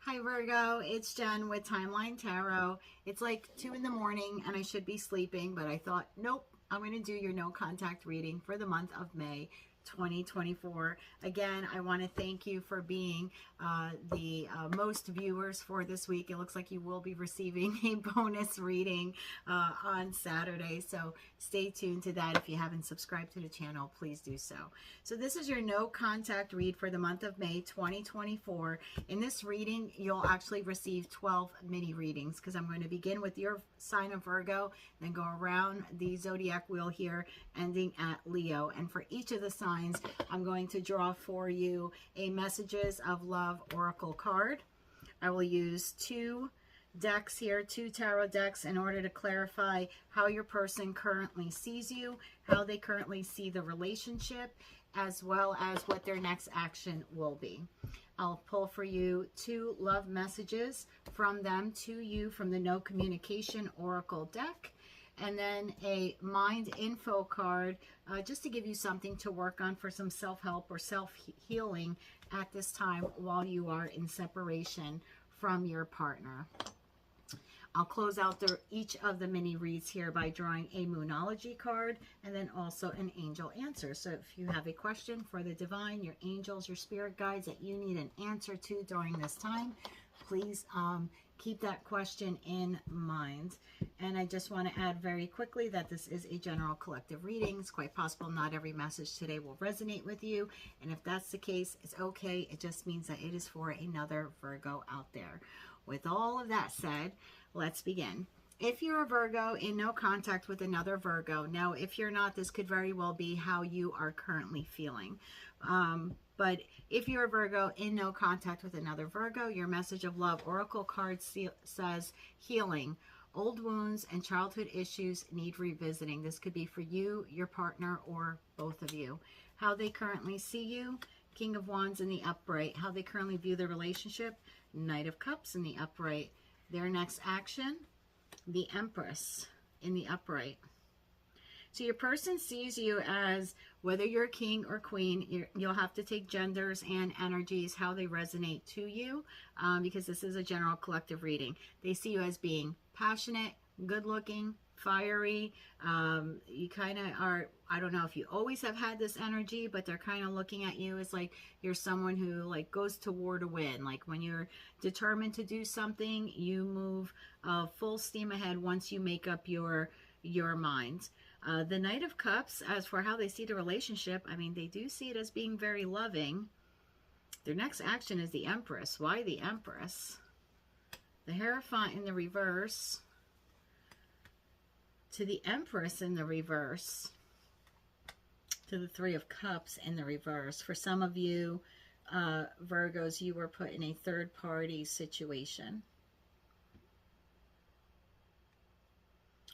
Hi Virgo, it's Jen with Timeline Tarot. It's like 2 in the morning and I should be sleeping, but I thought, nope, I'm going to do your no contact reading for the month of May 2024. Again, I want to thank you for being the most viewers for this week. It looks like you will be receiving a bonus reading on Saturday, so stay tuned to that. If you haven't subscribed to the channel, please do so. So this is your no contact read for the month of May 2024. In this reading, you'll actually receive 12 mini readings because I'm going to begin with your sign of Virgo, then go around the zodiac wheel here, ending at Leo. And for each of the signs, I'm going to draw for you a Messages of Love Oracle card. I will use 2 decks here, 2 tarot decks, in order to clarify how your person currently sees you, how they currently see the relationship, as well as what their next action will be. I'll pull for you 2 love messages from them to you from the No Communication Oracle deck, and then a mind info card just to give you something to work on for some self-help or self-healing at this time while you are in separation from your partner. I'll close out each of the mini reads here by drawing a Moonology card and then also an angel answer. So if you have a question for the divine, your angels, your spirit guides that you need an answer to during this time, please keep that question in mind. And I just want to add very quickly that this is a general collective reading. It's quite possible not every message today will resonate with you. And if that's the case, it's okay. It just means that it is for another Virgo out there. With all of that said, let's begin. If you're a Virgo in no contact with another Virgo, now if you're not, this could very well be how you are currently feeling. But if you're a Virgo in no contact with another Virgo, your Message of Love Oracle card says healing. Old wounds and childhood issues need revisiting. This could be for you, your partner, or both of you. How they currently see you, King of Wands in the upright. How they currently view the relationship, Knight of Cups in the upright. Their next action, the Empress in the upright. So your person sees you as, whether you're king or queen, you'll have to take genders and energies, how they resonate to you, because this is a general collective reading. They see you as being passionate, good looking, fiery. You kind of are, I don't know if you always have had this energy, but they're kind of looking at you as like you're someone who like goes to war to win. Like when you're determined to do something, you move full steam ahead once you make up your mind. The Knight of Cups, as for how they see the relationship, I mean, they do see it as being very loving. Their next action is the Empress. Why the Empress? The Hierophant in the reverse to the Empress in the reverse to the Three of Cups in the reverse. For some of you, Virgos, you were put in a third-party situation.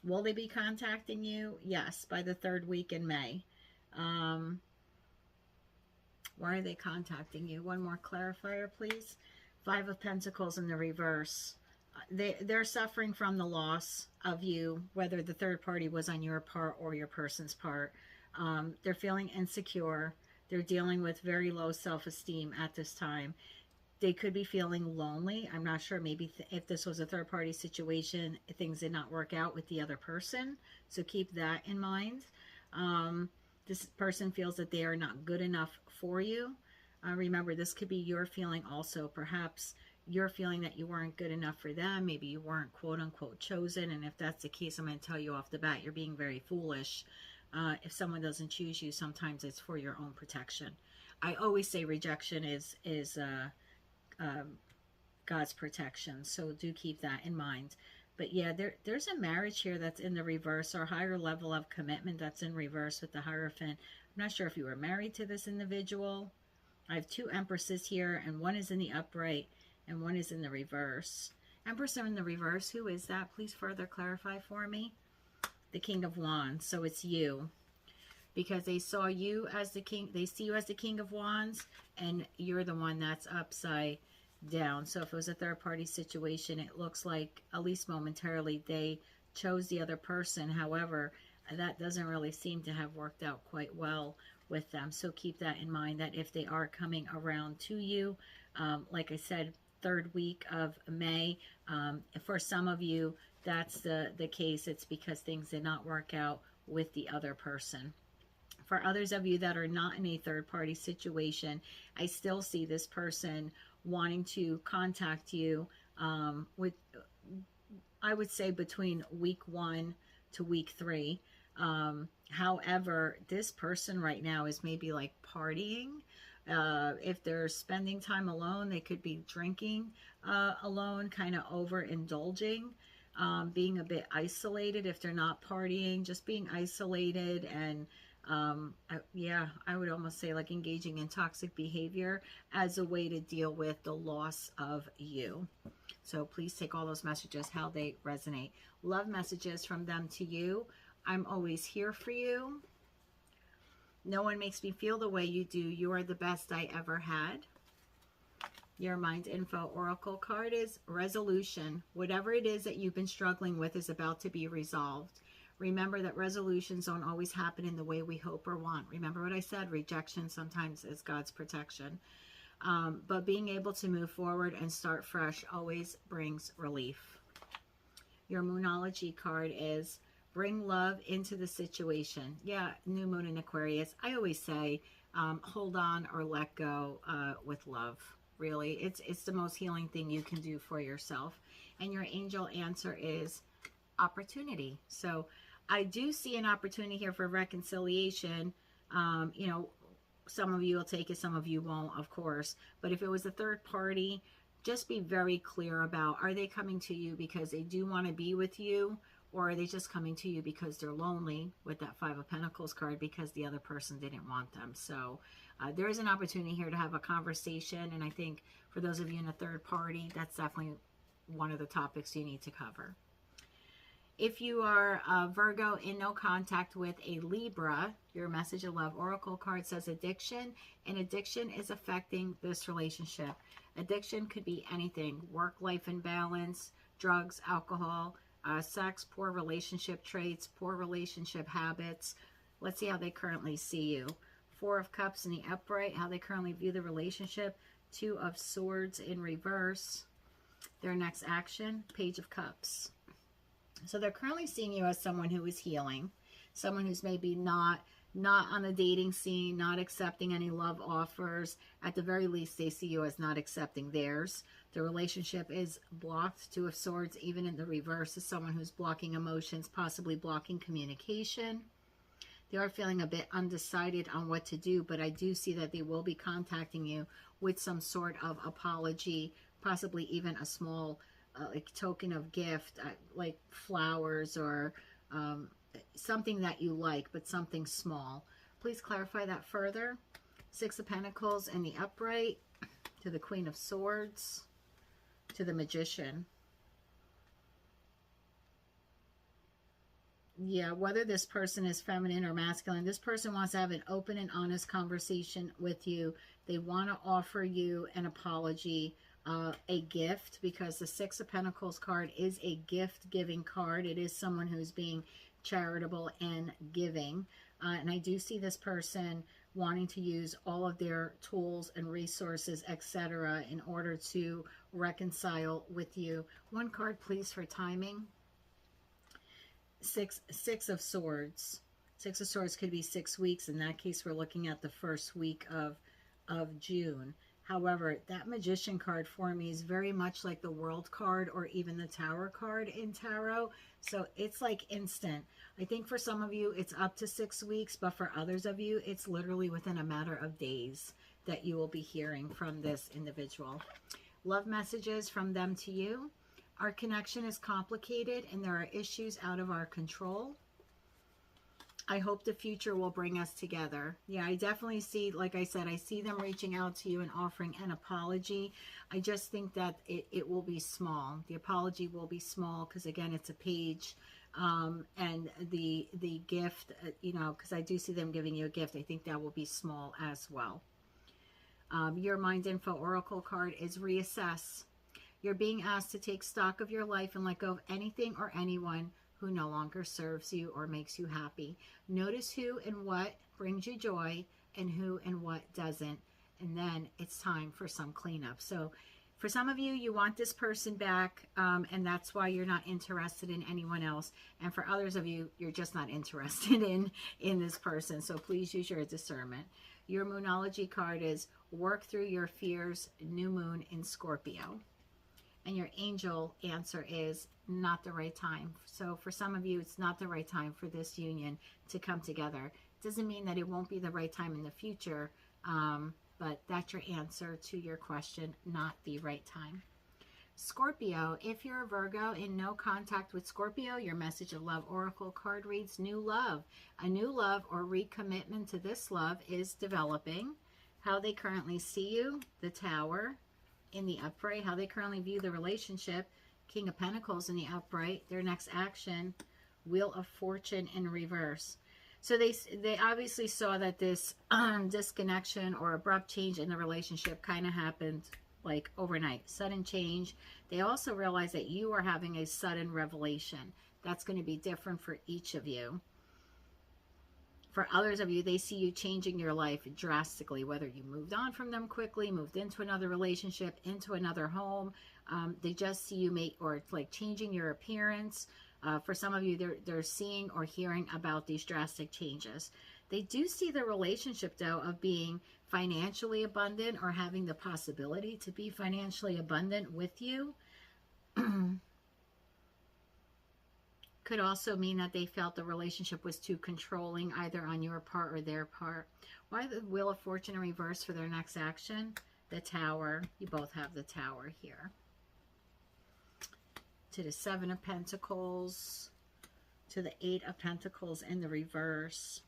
Will they be contacting you? Yes, by the 3rd week in May. Why are they contacting you? One more clarifier, please. 5 of Pentacles in the reverse. They're suffering from the loss of you, whether the third party was on your part or your person's part. They're feeling insecure. They're dealing with very low self-esteem at this time. They could be feeling lonely. I'm not sure, maybe if this was a third-party situation, things did not work out with the other person. So keep that in mind. This person feels that they are not good enough for you. Remember, this could be your feeling also. Perhaps you're feeling that you weren't good enough for them. Maybe you weren't quote-unquote chosen. And if that's the case, I'm going to tell you off the bat, you're being very foolish. If someone doesn't choose you, sometimes it's for your own protection. I always say rejection is God's protection, so do keep that in mind. But yeah, there's a marriage here that's in the reverse, or higher level of commitment that's in reverse with the Hierophant. I'm not sure if you were married to this individual. I have 2 Empresses here, and one is in the upright and one is in the reverse. Empress in the reverse, who is that? Please further clarify for me. The King of Wands. So it's you, because they saw you as the king. They see you as the King of Wands, and you're the one that's upside down. So if it was a third-party situation, it looks like, at least momentarily, they chose the other person. However, that doesn't really seem to have worked out quite well with them. So keep that in mind, that if they are coming around to you, like I said, third week of May. For some of you, that's the case. It's because things did not work out with the other person. For others of you that are not in a third-party situation, I still see this person wanting to contact you with, I would say, between week 1 to week 3. However, this person right now is maybe like partying. If they're spending time alone, they could be drinking alone, kind of overindulging, being a bit isolated. If they're not partying, just being isolated, and yeah, I would almost say like engaging in toxic behavior as a way to deal with the loss of you. So please take all those messages how they resonate. Love messages from them to you. I'm always here for you. No one makes me feel the way you do. You are the best I ever had. Your Mind Info Oracle card is resolution. Whatever it is that you've been struggling with is about to be resolved. Remember that resolutions don't always happen in the way we hope or want. Remember what I said, rejection sometimes is God's protection. But being able to move forward and start fresh always brings relief. Your Moonology card is bring love into the situation. Yeah, new moon in Aquarius. I always say hold on or let go with love. Really, it's the most healing thing you can do for yourself. And your angel answer is opportunity. So I do see an opportunity here for reconciliation. You know, some of you will take it, some of you won't, of course. But if it was a third party, just be very clear about, are they coming to you because they do want to be with you? Or are they just coming to you because they're lonely, with that Five of Pentacles card, because the other person didn't want them? So there is an opportunity here to have a conversation. And I think for those of you in a third party, that's definitely one of the topics you need to cover. If you are a Virgo in no contact with a Libra, your Message of Love Oracle card says addiction. And addiction is affecting this relationship. Addiction could be anything: work-life imbalance, drugs, alcohol, sex, poor relationship traits, poor relationship habits. Let's see how they currently see you. Four of Cups in the upright, how they currently view the relationship. Two of Swords in reverse. Their next action, Page of Cups. So they're currently seeing you as someone who is healing, someone who's maybe not on the dating scene, not accepting any love offers. At the very least, they see you as not accepting theirs. The relationship is blocked. Two of Swords, even in the reverse, is someone who's blocking emotions, possibly blocking communication. They are feeling a bit undecided on what to do, but I do see that they will be contacting you with some sort of apology, possibly even a small like token of gift, like flowers or something that you like, but something small. Please clarify that further. Six of Pentacles in the upright, to the Queen of Swords, to the Magician. Yeah, whether this person is feminine or masculine, this person wants to have an open and honest conversation with you. They want to offer you an apology, a gift, because the Six of Pentacles card is a gift-giving card. It is someone who's being charitable and giving. And I do see this person wanting to use all of their tools and resources, etc., in order to reconcile with you. One card, please, for timing. Six of Swords. Six of Swords could be 6 weeks. In that case, we're looking at the first week of June. However, that Magician card for me is very much like the World card or even the Tower card in tarot. So it's like instant. I think for some of you, it's up to 6 weeks, but for others of you, it's literally within a matter of days that you will be hearing from this individual. Love messages from them to you. Our connection is complicated and there are issues out of our control. I hope the future will bring us together. Yeah, I definitely see, like I said, I see them reaching out to you and offering an apology. I just think that it will be small. The apology will be small because, again, it's a page. And the gift, you know, because I do see them giving you a gift. I think that will be small as well. Your Mind Info Oracle card is reassess. You're being asked to take stock of your life and let go of anything or anyone who no longer serves you or makes you happy. Notice who and what brings you joy and who and what doesn't. And then it's time for some cleanup. So For some of you, you want this person back, and that's why you're not interested in anyone else. And for others of you, you're just not interested in this person. So please use your discernment. Your Moonology card is work through your fears, new moon in Scorpio. And your angel answer is not the right time. So for some of you, it's not the right time for this union to come together. Doesn't mean that it won't be the right time in the future, but that's your answer to your question, not the right time. Scorpio, if you're a Virgo in no contact with Scorpio, your message of love oracle card reads new love. A new love or recommitment to this love is developing. How they currently see you, the Tower in the upright, how they currently view the relationship, King of Pentacles in the upright, their next action, Wheel of Fortune in reverse. So they obviously saw that this disconnection or abrupt change in the relationship kind of happened like overnight, sudden change. They also realized that you are having a sudden revelation. That's going to be different for each of you. For others of you, they see you changing your life drastically, whether you moved on from them quickly, moved into another relationship, into another home. They just see you or it's like changing your appearance. For some of you, they're seeing or hearing about these drastic changes. They do see the relationship, though, of being financially abundant or having the possibility to be financially abundant with you. Could also mean that they felt the relationship was too controlling, either on your part or their part. Why the Wheel of Fortune in reverse for their next action? The Tower. You both have the Tower here. To the Seven of Pentacles. To the Eight of Pentacles in the reverse.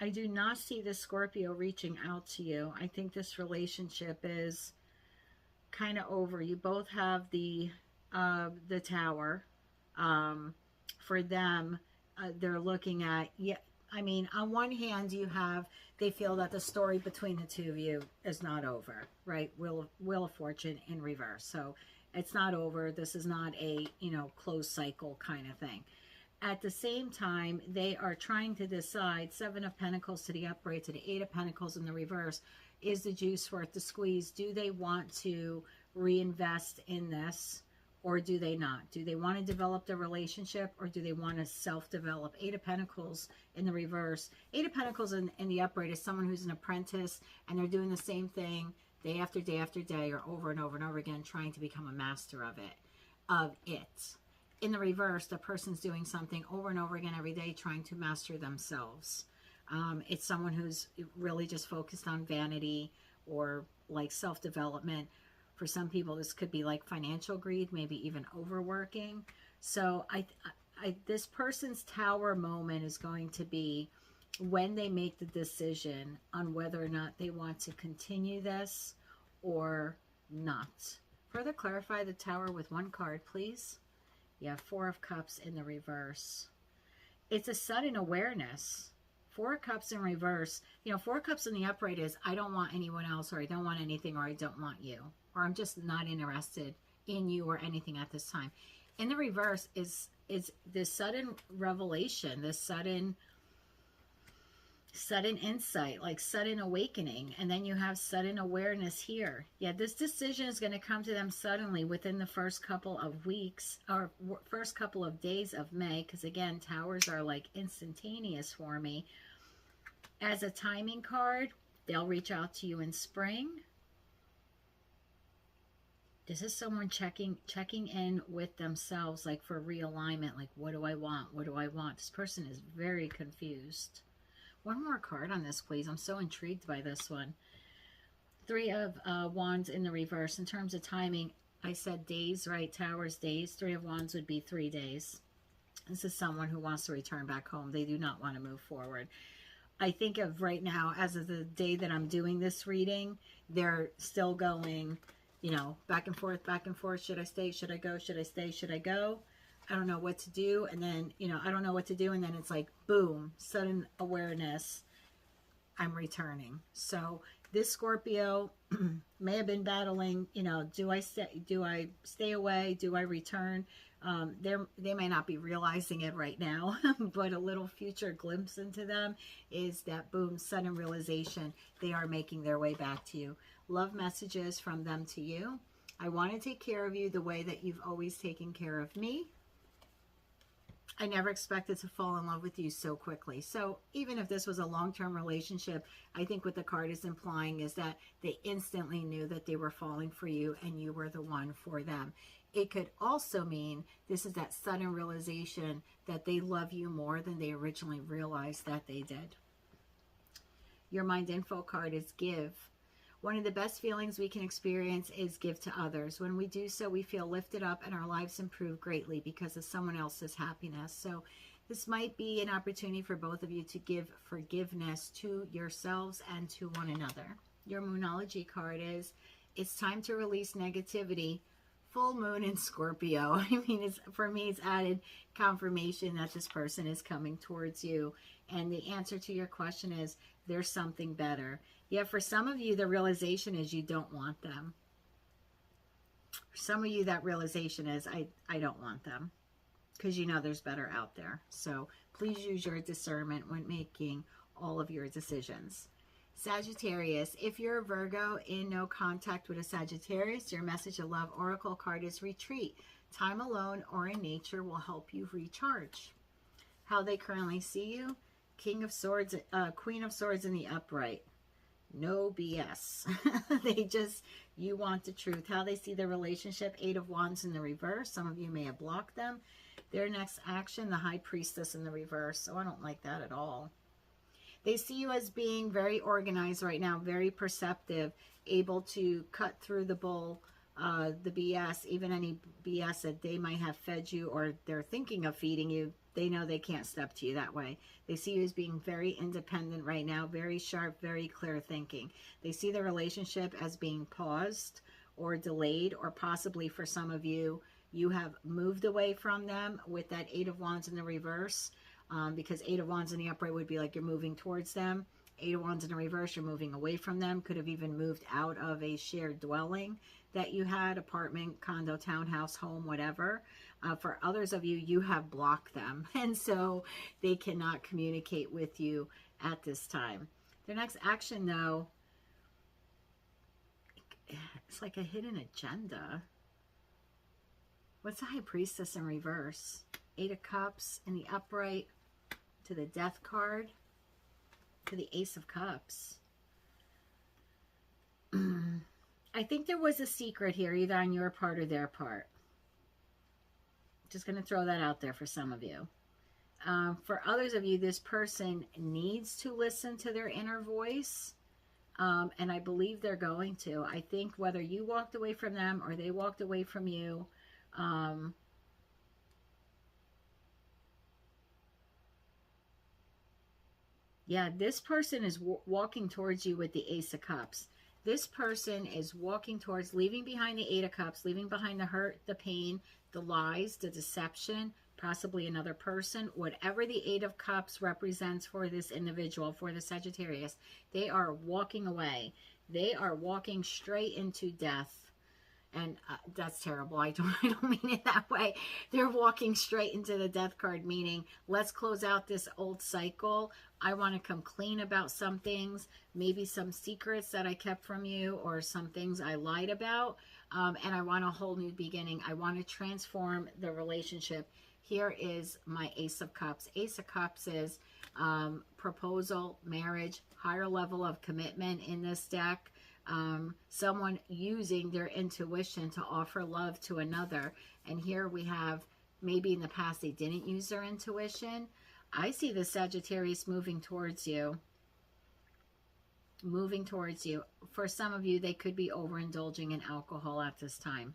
I do not see the Scorpio reaching out to you. I think this relationship is kind of over. You both have the Tower. For them, they're looking at, I mean, on one hand, they feel that the story between the two of you is not over, right? Wheel of Fortune in reverse. So it's not over. This is not a, closed cycle kind of thing. At the same time, they are trying to decide, Seven of Pentacles to the upright, to the Eight of Pentacles in the reverse, is the juice worth the squeeze? Do they want to reinvest in this? Or do they not? Do they want to develop the relationship, or do they want to self-develop? Eight of Pentacles in the reverse. Eight of Pentacles in the upright is someone who's an apprentice, and they're doing the same thing day after day after day, or over and over and over again, trying to become a master of it. In the reverse, the person's doing something over and over again every day, trying to master themselves. It's someone who's really just focused on vanity or like self-development. For some people, this could be like financial greed, maybe even overworking. So this person's Tower moment is going to be when they make the decision on whether or not they want to continue this or not. Further clarify the Tower with one card, please. Yeah, Four of Cups in the reverse. It's a sudden awareness. Four of Cups in reverse. Four of Cups in the upright is I don't want anyone else, or I don't want anything, or I don't want you. Or I'm just not interested in you or anything at this time. In the reverse is this sudden revelation, this sudden insight, like sudden awakening. And then you have sudden awareness here. Yeah, this decision is going to come to them suddenly within the first couple of weeks or first couple of days of May. Because again, Towers are like instantaneous for me. As a timing card, they'll reach out to you in spring. This is someone checking in with themselves, like for realignment, like what do I want? What do I want? This person is very confused. One more card on this, please. I'm so intrigued by this one. Three of Wands in the reverse. In terms of timing, I said days, right? Towers, days. Three of Wands would be 3 days. This is someone who wants to return back home. They do not want to move forward. I think of right now, as of the day that I'm doing this reading, they're still going, back and forth, back and forth. Should I stay? Should I go? Should I stay? Should I go? I don't know what to do. And then, I don't know what to do. And then it's like, boom, sudden awareness. I'm returning. So this Scorpio may have been battling, do I stay away? Do I return? They may not be realizing it right now, but a little future glimpse into them is that boom, sudden realization. They are making their way back to you. Love messages from them to you. I want to take care of you the way that you've always taken care of me. I never expected to fall in love with you so quickly. So even if this was a long-term relationship, I think what the card is implying is that they instantly knew that they were falling for you and you were the one for them. It could also mean this is that sudden realization that they love you more than they originally realized that they did. Your mind info card is give. One of the best feelings we can experience is give to others. When we do so, we feel lifted up and our lives improve greatly because of someone else's happiness. So this might be an opportunity for both of you to give forgiveness to yourselves and to one another. Your Moonology card is, it's time to release negativity. Full moon in Scorpio. I mean, for me, it's added confirmation that this person is coming towards you. And the answer to your question is, there's something better. Yeah, for some of you, the realization is you don't want them. For some of you, that realization is, I don't want them. Because you know there's better out there. So please use your discernment when making all of your decisions. Sagittarius, if you're a Virgo in no contact with a Sagittarius, your message of love oracle card is retreat. Time alone or in nature will help you recharge. How they currently see you, King of Swords, Queen of Swords in the upright. No BS. You want the truth. How they see the relationship, Eight of Wands in the reverse. Some of you may have blocked them. Their next action, the High Priestess in the reverse. So I don't like that at all. They see you as being very organized right now, very perceptive, able to cut through the bull, the BS, even any BS that they might have fed you or they're thinking of feeding you. They know they can't step to you that way. They see you as being very independent right now, very sharp, very clear thinking. They see the relationship as being paused or delayed, or possibly for some of you, you have moved away from them with that Eight of Wands in the reverse. Because Eight of Wands in the upright would be like you're moving towards them. Eight of Wands in the reverse, you're moving away from them. Could have even moved out of a shared dwelling that you had, apartment, condo, townhouse, home, whatever. For others of you, you have blocked them. And so they cannot communicate with you at this time. Their next action, though, it's like a hidden agenda. What's the High Priestess in reverse? Eight of Cups in the upright. To the Death card, to the Ace of Cups. I think there was a secret here, either on your part or their part. Just going to throw that out there for some of you. For others of you, this person needs to listen to their inner voice, and I believe they're going to. I think whether you walked away from them or they walked away from you, yeah, this person is walking towards you with the Ace of Cups. This person is walking towards, leaving behind the Eight of Cups, leaving behind the hurt, the pain, the lies, the deception, possibly another person. Whatever the Eight of Cups represents for this individual, for the Sagittarius, they are walking away. They are walking straight into death. And that's terrible. I don't mean it that way. They're walking straight into the Death card, meaning let's close out this old cycle. I want to come clean about some things, maybe some secrets that I kept from you or some things I lied about. And I want a whole new beginning. I want to transform the relationship. Here is my Ace of Cups. Ace of Cups is proposal, marriage, higher level of commitment in this deck. Someone using their intuition to offer love to another. And here we have, maybe in the past they didn't use their intuition. I see the Sagittarius moving towards you. Moving towards you. For some of you, they could be overindulging in alcohol at this time.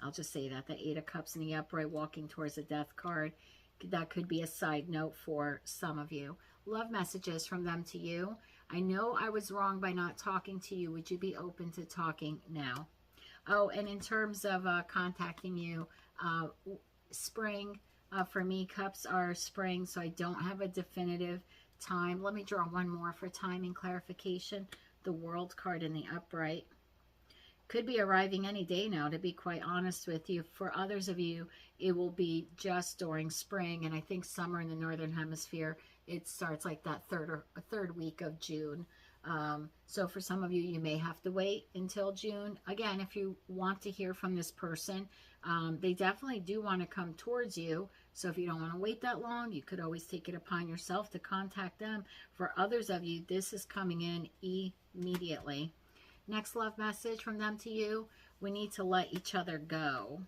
I'll just say that. The Eight of Cups in the upright, walking towards the Death card. That could be a side note for some of you. Love messages from them to you. I know I was wrong by not talking to you. Would you be open to talking now? Oh, and in terms of contacting you, spring, for me, cups are spring, so I don't have a definitive time. Let me draw one more for timing clarification. The World card in the upright. Could be arriving any day now, to be quite honest with you. For others of you, it will be just during spring, and I think summer in the Northern Hemisphere, it starts like that third week of June. So for some of you, you may have to wait until June. Again, if you want to hear from this person, they definitely do want to come towards you. So if you don't want to wait that long, you could always take it upon yourself to contact them. For others of you, this is coming in immediately. Next love message from them to you: we need to let each other go.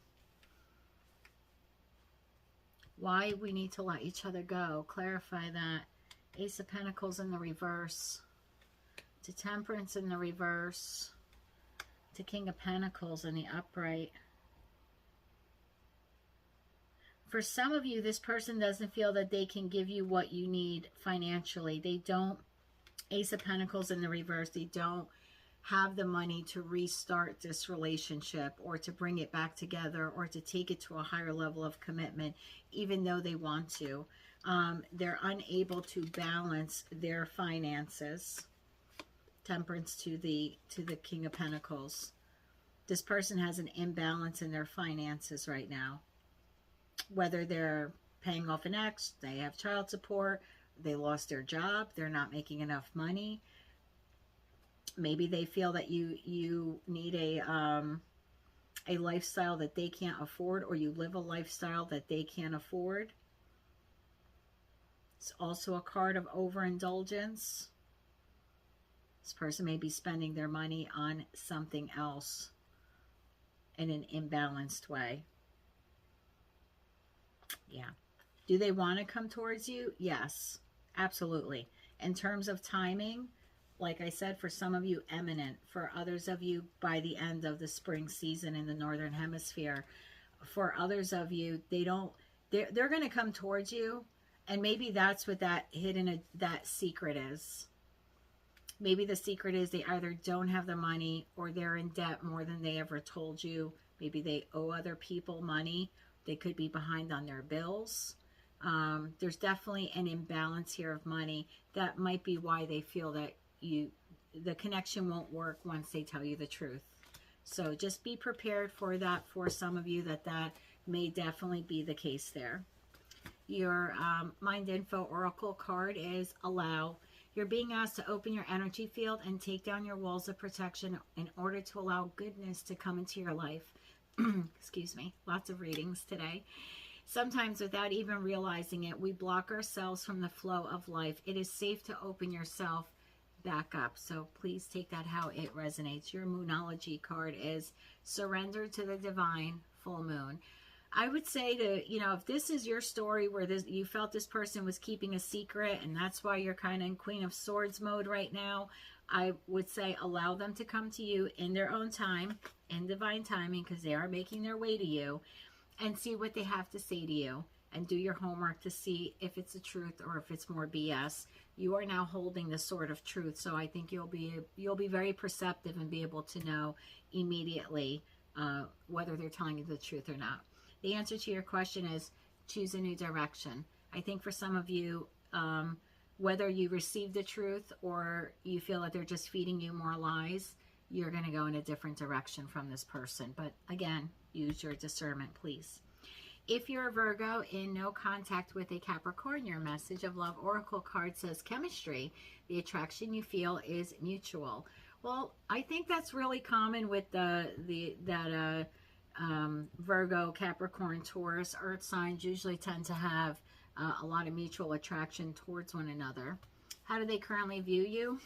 Why we need to let each other go? Clarify that. Ace of Pentacles in the reverse. To Temperance in the reverse. To King of Pentacles in the upright. For some of you, this person doesn't feel that they can give you what you need financially. They don't. Ace of Pentacles in the reverse. They don't have the money to restart this relationship, or to bring it back together, or to take it to a higher level of commitment, even though they want to. They're unable to balance their finances. Temperance to the King of Pentacles. This person has an imbalance in their finances right now. Whether they're paying off an ex, they have child support, they lost their job, they're not making enough money. Maybe they feel that you need a lifestyle that they can't afford, or you live a lifestyle that they can't afford. It's also a card of overindulgence. This person may be spending their money on something else in an imbalanced way. Yeah. Do they want to come towards you? Yes, absolutely. In terms of timing, like I said, for some of you, imminent. For others of you, by the end of the spring season in the Northern Hemisphere. For others of you, they're going to come towards you, and maybe that's what that that secret is. Maybe the secret is they either don't have the money, or they're in debt more than they ever told you. Maybe they owe other people money. They could be behind on their bills. There's definitely an imbalance here of money. That might be why they feel that the connection won't work once they tell you the truth. So just be prepared for that. For some of you, that may definitely be the case there. Your Mind Info Oracle card is Allow. You're being asked to open your energy field and take down your walls of protection in order to allow goodness to come into your life. Excuse me. Lots of readings today. Sometimes without even realizing it, we block ourselves from the flow of life. It is safe to open yourself back up. So please take that how it resonates. Your Moonology card is Surrender to the Divine Full Moon. I would say to, if this is your story where you felt this person was keeping a secret, and that's why you're kind of in Queen of Swords mode right now, I would say allow them to come to you in their own time, in divine timing, because they are making their way to you, and see what they have to say to you, and do your homework to see if it's the truth or if it's more BS. You are now holding the sword of truth, so I think you'll be very perceptive and be able to know immediately whether they're telling you the truth or not. The answer to your question is choose a new direction. I think for some of you, whether you receive the truth or you feel that they're just feeding you more lies, you're going to go in a different direction from this person. But again, use your discernment, please. If you're a Virgo in no contact with a Capricorn, your message of love oracle card says chemistry. The attraction you feel is mutual. Well, I think that's really common with Virgo, Capricorn, Taurus, earth signs usually tend to have a lot of mutual attraction towards one another. How do they currently view you?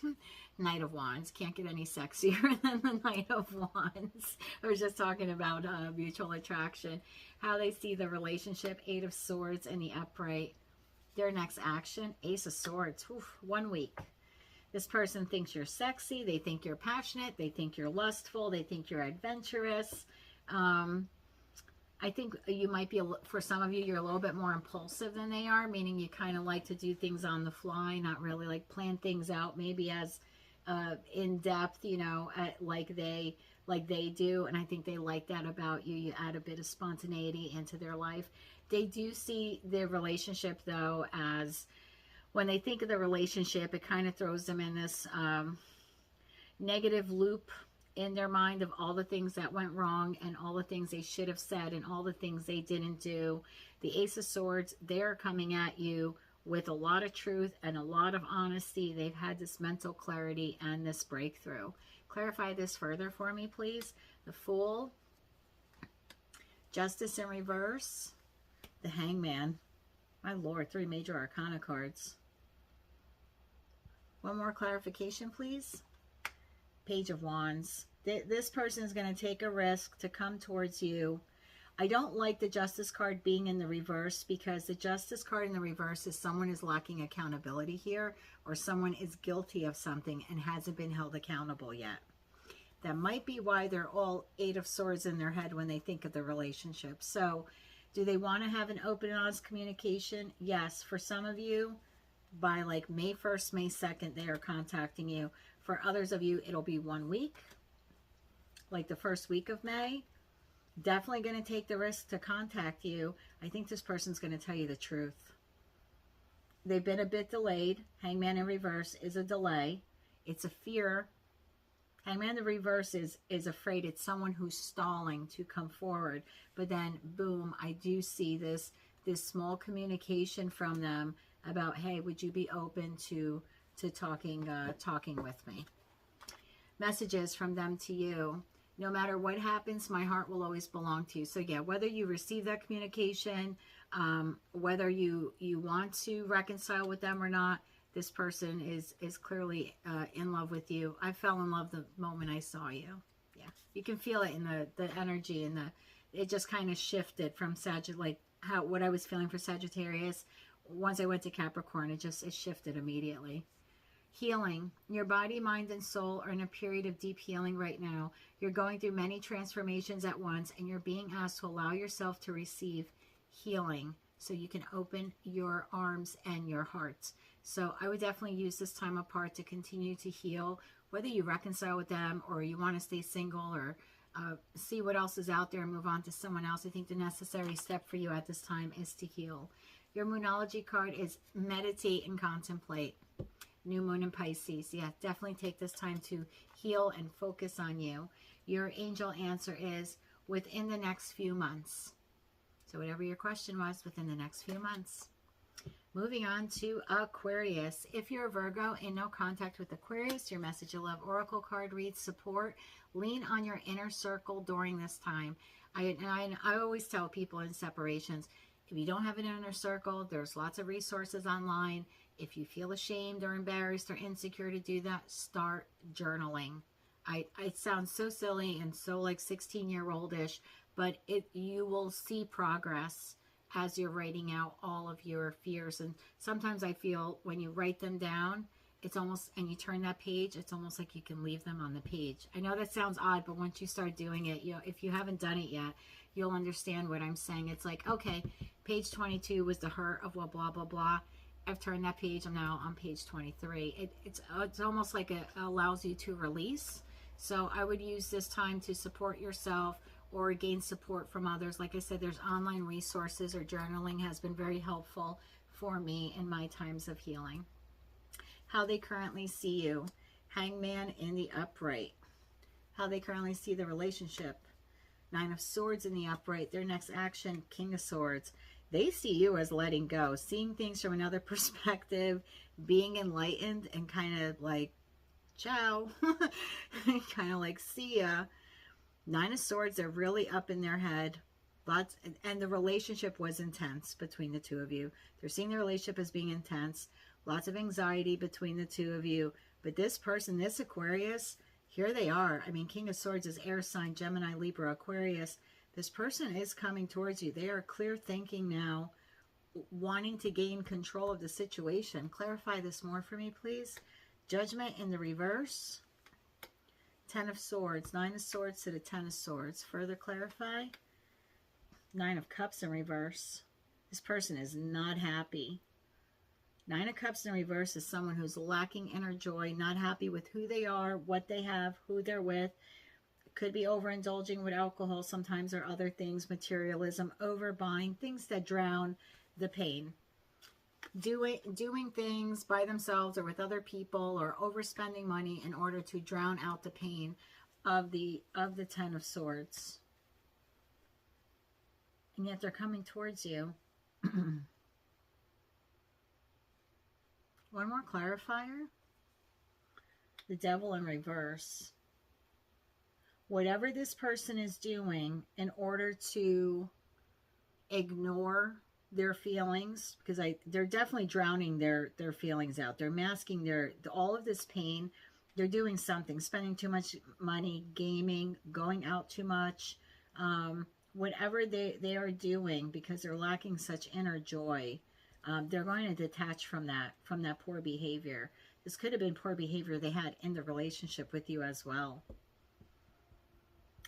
Knight of Wands. Can't get any sexier than the Knight of Wands. I was just talking about mutual attraction. How they see the relationship. Eight of Swords in the upright. Their next action. Ace of Swords. Oof, 1 week. This person thinks you're sexy. They think you're passionate. They think you're lustful. They think you're adventurous. I think you might be, for some of you, you're a little bit more impulsive than they are, meaning you kind of like to do things on the fly, not really like plan things out, maybe as in depth, like they do. And I think they like that about you. You add a bit of spontaneity into their life. They do see their relationship, though, as when they think of the relationship, it kind of throws them in this negative loop in their mind of all the things that went wrong and all the things they should have said and all the things they didn't do. The Ace of Swords, they're coming at you with a lot of truth and a lot of honesty. They've had this mental clarity and this breakthrough. Clarify this further for me, please. The Fool, Justice in reverse, the Hangman. My Lord, 3 major arcana cards. One more clarification, please. Page of Wands. This person is going to take a risk to come towards you. I don't like the Justice card being in the reverse, because the Justice card in the reverse is someone is lacking accountability here, or someone is guilty of something and hasn't been held accountable yet. That might be why they're all 8 of Swords in their head when they think of the relationship. So do they want to have an open and honest communication? Yes. For some of you, by like May 1st, May 2nd, they are contacting you. For others of you, it'll be 1 week, like the first week of May. Definitely going to take the risk to contact you. I think this person's going to tell you the truth. They've been a bit delayed. Hangman in reverse is a delay. It's a fear. Hangman in the reverse is afraid. It's someone who's stalling to come forward. But then, boom, I do see this small communication from them about, hey, would you be open to talking with me? Messages from them to you. No matter what happens, my heart will always belong to you. So yeah, whether you receive that communication, whether you want to reconcile with them or not, this person is clearly in love with you. I fell in love the moment I saw you. Yeah, you can feel it in the energy, and it just kind of shifted from what I was feeling for Sagittarius. Once I went to Capricorn, it shifted immediately. Healing. Your body, mind, and soul are in a period of deep healing right now. You're going through many transformations at once, and you're being asked to allow yourself to receive healing so you can open your arms and your heart. So I would definitely use this time apart to continue to heal, whether you reconcile with them or you want to stay single, or see what else is out there and move on to someone else. I think the necessary step for you at this time is to heal. Your Moonology card is meditate and contemplate. New moon in Pisces. Yeah, definitely take this time to heal and focus on you. Your angel answer is within the next few months. So whatever your question was, within the next few months. Moving on to Aquarius. If you're a Virgo in no contact with Aquarius, your Message of Love Oracle card reads support. Lean on your inner circle during this time. I always tell people in separations, if you don't have an inner circle, there's lots of resources online. If you feel ashamed or embarrassed or insecure to do that, start journaling. It sounds so silly and so like 16-year-old-ish, but you will see progress as you're writing out all of your fears. And sometimes I feel when you write them down, it's almost, and you turn that page, it's almost like you can leave them on the page. I know that sounds odd, but once you start doing it, if you haven't done it yet, you'll understand what I'm saying. It's like, okay, page 22 was the hurt of blah, blah, blah, blah. I've turned that page. I'm now on page 23. It's almost like it allows you to release. So I would use this time to support yourself or gain support from others. Like I said, there's online resources, or journaling has been very helpful for me in my times of healing. How they currently see you. Hangman in the upright. How they currently see the relationship. 9 of Swords in the upright. Their next action, King of Swords. They see you as letting go, seeing things from another perspective, being enlightened, and kind of like, ciao, kind of like, see ya. 9 of Swords, they're really up in their head. And the relationship was intense between the two of you. They're seeing the relationship as being intense. Lots of anxiety between the two of you. But this person, this Aquarius, here they are. I mean, King of Swords is air sign, Gemini, Libra, Aquarius. This person is coming towards you. They are clear thinking now, wanting to gain control of the situation. Clarify this more for me, please. Judgment in the reverse. 10 of Swords. 9 of Swords to the 10 of Swords. Further clarify. 9 of Cups in reverse. This person is not happy. 9 of Cups in reverse is someone who's lacking inner joy, not happy with who they are, what they have, who they're with. Could be overindulging with alcohol sometimes, or other things, materialism, overbuying, things that drown the pain. Doing things by themselves or with other people, or overspending money in order to drown out the pain of the 10 of Swords. And yet they're coming towards you. One more clarifier. The Devil in reverse. Whatever this person is doing in order to ignore their feelings, because they're definitely drowning their feelings out. They're masking all of this pain. They're doing something, spending too much money, gaming, going out too much, whatever they are doing, because they're lacking such inner joy. They're going to detach from that poor behavior. This could have been poor behavior they had in the relationship with you as well.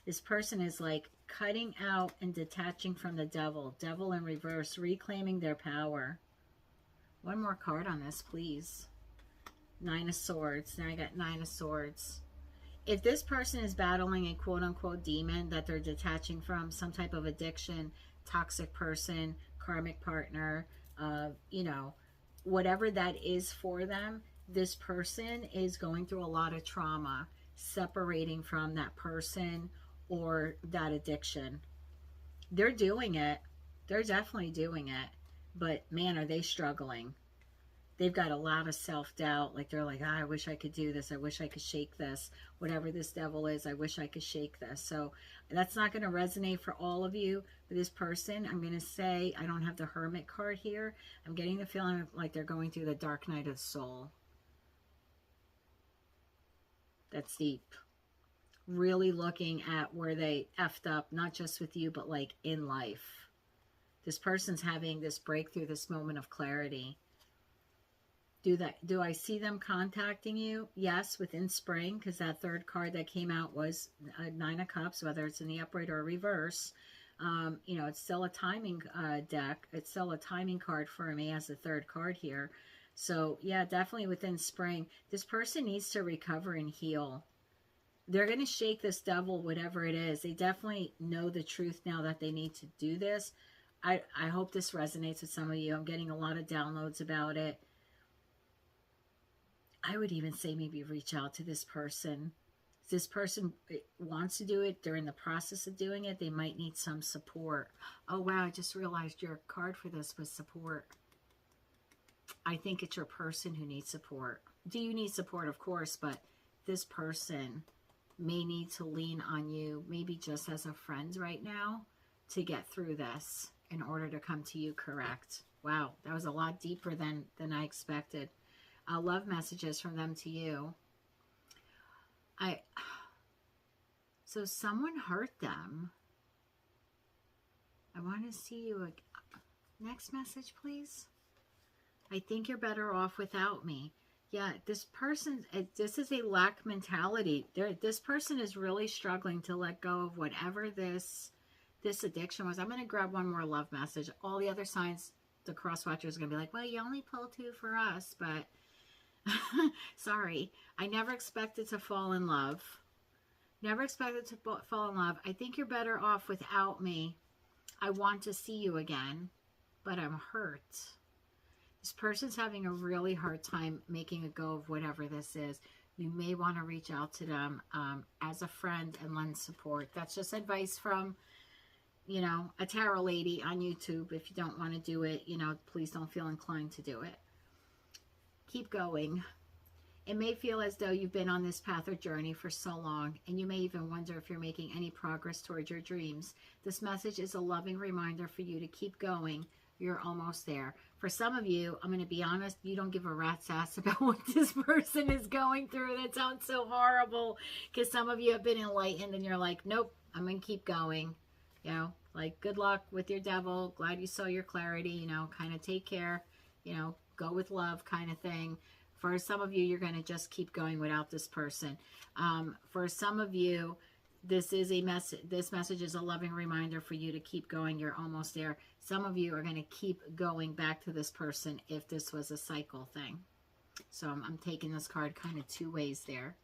This person is like cutting out and detaching from the devil. Devil in reverse, reclaiming their power. One more card on this, please. Nine of Swords. Now I got Nine of Swords. If this person is battling a quote-unquote demon that they're detaching from, some type of addiction, toxic person, karmic partner, you know, whatever that is for them, this person is going through a lot of trauma, separating from that person or that addiction. They're doing it. They're definitely doing it. But man, are they struggling. They've got a lot of self-doubt. Like they're like, I wish I could do this. I wish I could shake this. Whatever this devil is, I wish I could shake this. So that's not going to resonate for all of you. But this person, I'm going to say, I don't have the Hermit card here. I'm getting the feeling like they're going through the dark night of the soul. That's deep. Really looking at where they effed up, not just with you, but like in life. This person's having this breakthrough, this moment of clarity. Do I see them contacting you? Yes, within spring, because that third card that came out was Nine of Cups, whether it's in the upright or reverse. You know, it's still a timing deck. It's still a timing card for me as the third card here. So yeah, definitely within spring. This person needs to recover and heal. They're going to shake this devil, whatever it is. They definitely know the truth now that they need to do this. I hope this resonates with some of you. I'm getting a lot of downloads about it. I would even say maybe reach out to this person. If this person wants to do it, they're in the process of doing it, they might need some support. Oh, wow, I just realized your card for this was support. I think it's your person who needs support. Do you need support? Of course, but this person may need to lean on you, maybe just as a friend right now, to get through this in order to come to you correct. Wow, that was a lot deeper than I expected. Love messages from them to you. So someone hurt them. I want to see you again. Next message, please. I think you're better off without me. Yeah, this is a lack mentality. This person is really struggling to let go of whatever this addiction was. I'm going to grab one more love message. All the other signs, the cross watchers are going to be like, well, you only pulled 2 for us, but sorry. I never expected to fall in love. Never expected to fall in love. I think you're better off without me. I want to see you again, but I'm hurt. This person's having a really hard time making a go of whatever this is. You may want to reach out to them as a friend and lend support. That's just advice from, you know, a tarot lady on YouTube. If you don't want to do it, you know, please don't feel inclined to do it. Keep going. It may feel as though you've been on this path or journey for so long, and you may even wonder if you're making any progress towards your dreams. This message is a loving reminder for you to keep going. You're almost there. For some of you, I'm going to be honest, you don't give a rat's ass about what this person is going through. That sounds so horrible, because some of you have been enlightened and you're like, nope, I'm going to keep going. You know, like, good luck with your devil. Glad you saw your clarity, you know, kind of take care, you know, go with love kind of thing. For some of you, you're going to just keep going without this person. For some of you, this message is a loving reminder for you to keep going. You're almost there. Some of you are going to keep going back to this person if this was a cycle thing. So I'm taking this card kind of 2 ways there.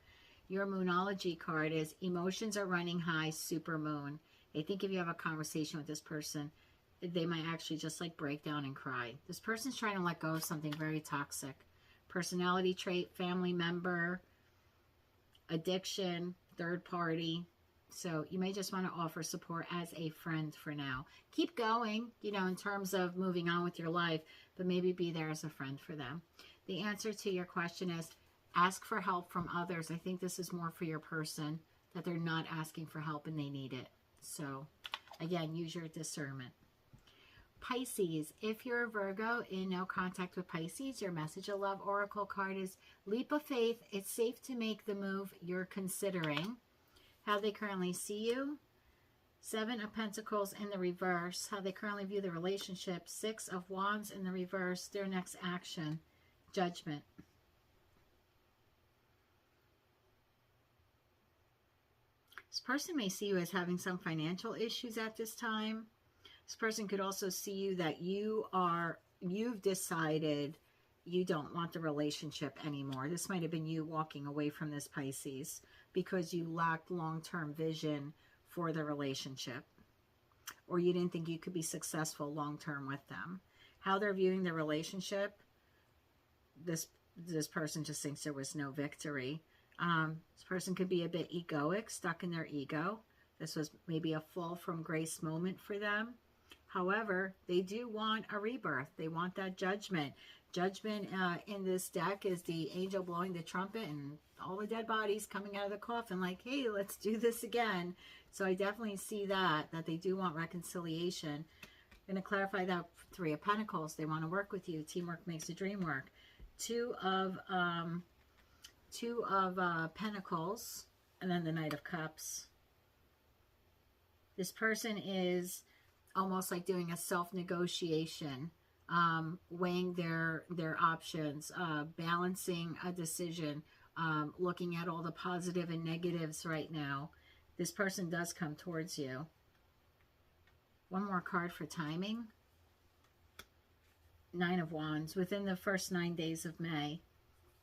Your Moonology card is emotions are running high, super moon. I think if you have a conversation with this person, they might actually just like break down and cry. This person's trying to let go of something very toxic. Personality trait, family member, addiction, third party. So you may just want to offer support as a friend for now. Keep going, you know, in terms of moving on with your life, but maybe be there as a friend for them. The answer to your question is ask for help from others. I think this is more for your person, that they're not asking for help and they need it. So, again, use your discernment. Pisces, if you're a Virgo in no contact with Pisces, your message of love oracle card is leap of faith. It's safe to make the move you're considering. How they currently see you. 7 of Pentacles in the reverse. How they currently view the relationship. 6 of Wands in the reverse. Their next action. Judgment. This person may see you as having some financial issues at this time. This person could also see you that you've decided you don't want the relationship anymore. This might have been you walking away from this Pisces because you lacked long-term vision for the relationship, or you didn't think you could be successful long-term with them. How they're viewing the relationship, this person just thinks there was no victory. This person could be a bit egoic, stuck in their ego. This was maybe a fall from grace moment for them. However, they do want a rebirth. They want that judgment. Judgment in this deck is the angel blowing the trumpet and all the dead bodies coming out of the coffin like, hey, let's do this again. So I definitely see that they do want reconciliation. I'm going to clarify that 3 of Pentacles. They want to work with you. Teamwork makes the dream work. 2 of Pentacles, and then the Knight of Cups. This person is almost like doing a self-negotiation, weighing their options, balancing a decision, looking at all the positive and negatives right now. This person does come towards you. One more card for timing. 9 of Wands. Within the first 9 days of May,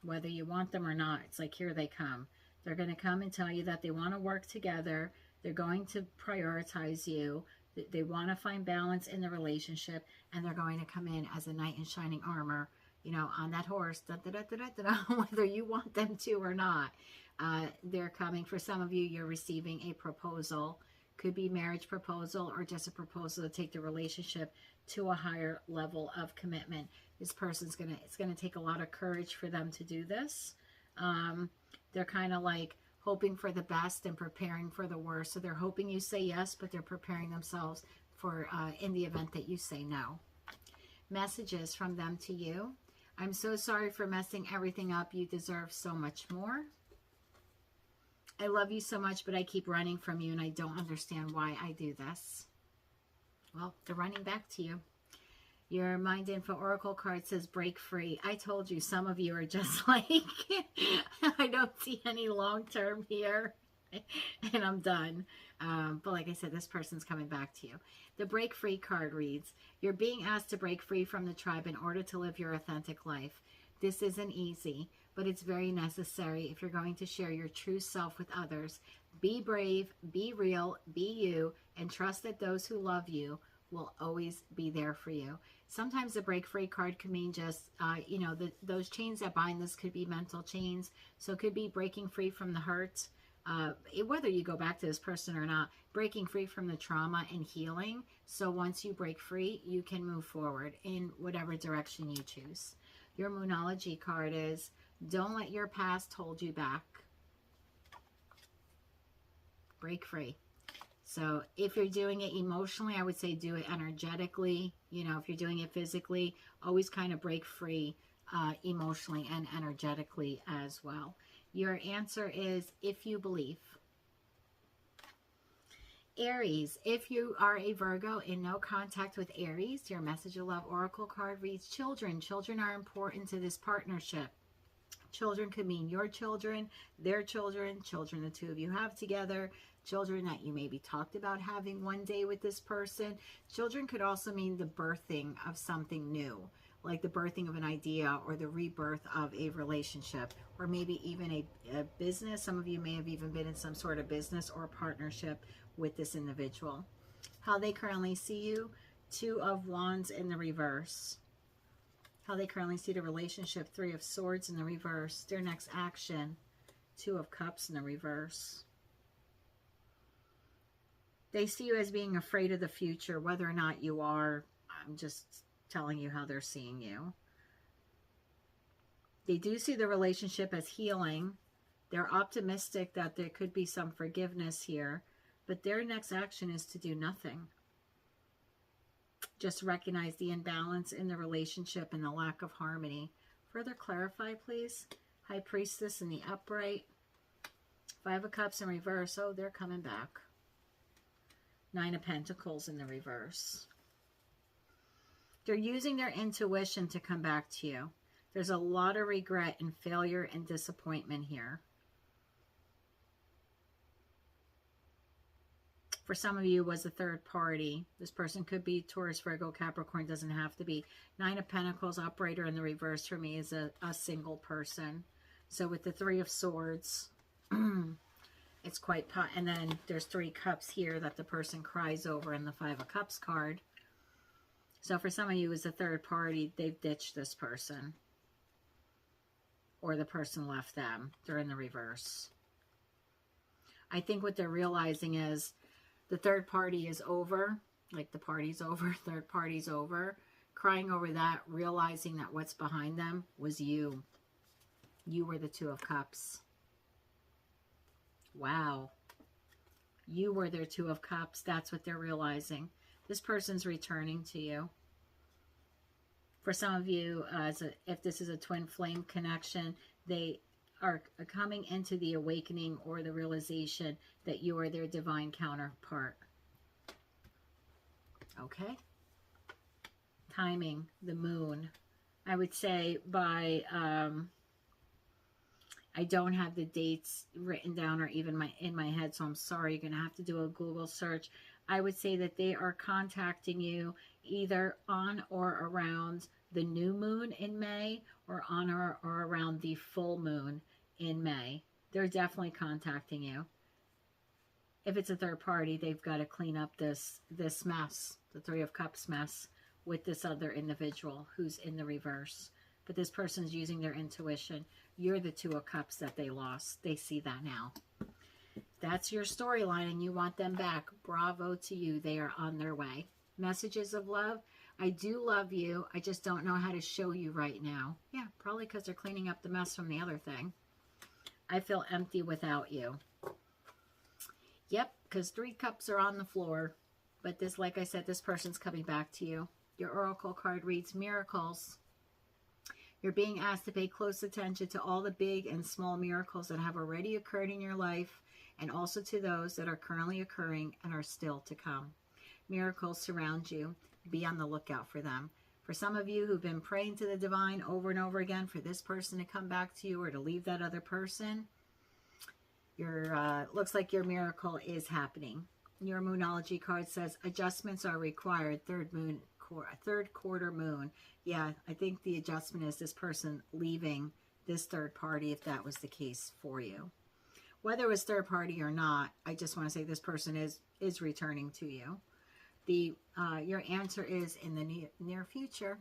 whether you want them or not, it's like here they come. They're going to come and tell you that they want to work together. They're going to prioritize you. They want to find balance in the relationship, and they're going to come in as a knight in shining armor, you know, on that horse, whether you want them to or not. They're coming. For some of you, you're receiving a proposal. Could be marriage proposal or just a proposal to take the relationship to a higher level of commitment. This person's it's gonna take a lot of courage for them to do this. They're kind of like hoping for the best and preparing for the worst. So they're hoping you say yes, but they're preparing themselves for in the event that you say no. Messages from them to you. I'm so sorry for messing everything up. You deserve so much more. I love you so much, but I keep running from you, and I don't understand why I do this. Well, they're running back to you. Your Mind Info Oracle card says break free. I told you, some of you are just like, I don't see any long-term here, and I'm done. But like I said, this person's coming back to you. The break free card reads, you're being asked to break free from the tribe in order to live your authentic life. This isn't easy, but it's very necessary if you're going to share your true self with others. Be brave, be real, be you, and trust that those who love you will always be there for you. Sometimes the break free card can mean just, you know, those chains that bind this could be mental chains. So it could be breaking free from the hurt, whether you go back to this person or not, breaking free from the trauma and healing. So once you break free, you can move forward in whatever direction you choose. Your Moonology card is, don't let your past hold you back. Break free. So if you're doing it emotionally, I would say do it energetically. You know, if you're doing it physically, always kind of break free emotionally and energetically as well. Your answer is if you believe. Aries, if you are a Virgo in no contact with Aries, your Message of Love Oracle card reads children. Children are important to this partnership. Children could mean your children, their children, children the two of you have together, children that you maybe talked about having one day with this person. Children could also mean the birthing of something new, like the birthing of an idea or the rebirth of a relationship, or maybe even a business. Some of you may have even been in some sort of business or partnership with this individual. How they currently see you, 2 of Wands in the reverse. How they currently see the relationship, 3 of Swords in the reverse. Their next action, 2 of Cups in the reverse. They see you as being afraid of the future, whether or not you are. I'm just telling you how they're seeing you. They do see the relationship as healing. They're optimistic that there could be some forgiveness here, but their next action is to do nothing. Just recognize the imbalance in the relationship and the lack of harmony. Further clarify, please. High Priestess in the upright. 5 of Cups in reverse. Oh, they're coming back. 9 of Pentacles in the reverse. They're using their intuition to come back to you. There's a lot of regret and failure and disappointment here. For some of you, was a third party. This person could be Taurus, Virgo, Capricorn. Doesn't have to be. 9 of Pentacles, upright or in the reverse for me is a single person. So with the 3 of Swords, it's quite and then there's 3 cups here that the person cries over in the 5 of Cups card. So for some of you, as a third party, they've ditched this person. Or the person left them. They're in the reverse. I think what they're realizing is the third party is over. Like the party's over, third party's over. Crying over that, realizing that what's behind them was you. You were the 2 of Cups. Wow. You were their 2 of Cups. That's what they're realizing. This person's returning to you. For some of you, if this is a twin flame connection, they are coming into the awakening or the realization that you are their divine counterpart. Okay. Timing, the moon. I would say by... I don't have the dates written down or even in my head, so I'm sorry. You're going to have to do a Google search. I would say that they are contacting you either on or around the new moon in May or on or around the full moon in May. They're definitely contacting you. If it's a third party, they've got to clean up this mess, the 3 of Cups mess, with this other individual who's in the reverse. But this person's using their intuition. You're the 2 of Cups that they lost. They see that now. That's your storyline and you want them back. Bravo to you. They are on their way. Messages of love. I do love you. I just don't know how to show you right now. Yeah, probably because they're cleaning up the mess from the other thing. I feel empty without you. Yep, because 3 cups are on the floor. But this, like I said, this person's coming back to you. Your oracle card reads miracles. You're being asked to pay close attention to all the big and small miracles that have already occurred in your life and also to those that are currently occurring and are still to come. Miracles surround you. Be on the lookout for them. For some of you who've been praying to the divine over and over again for this person to come back to you or to leave that other person, looks like your miracle is happening. Your Moonology card says adjustments are required. Third quarter moon. Yeah, I think the adjustment is this person leaving this third party if that was the case for you. Whether it was third party or not, I just want to say this person is returning to you. Your answer is in the near future.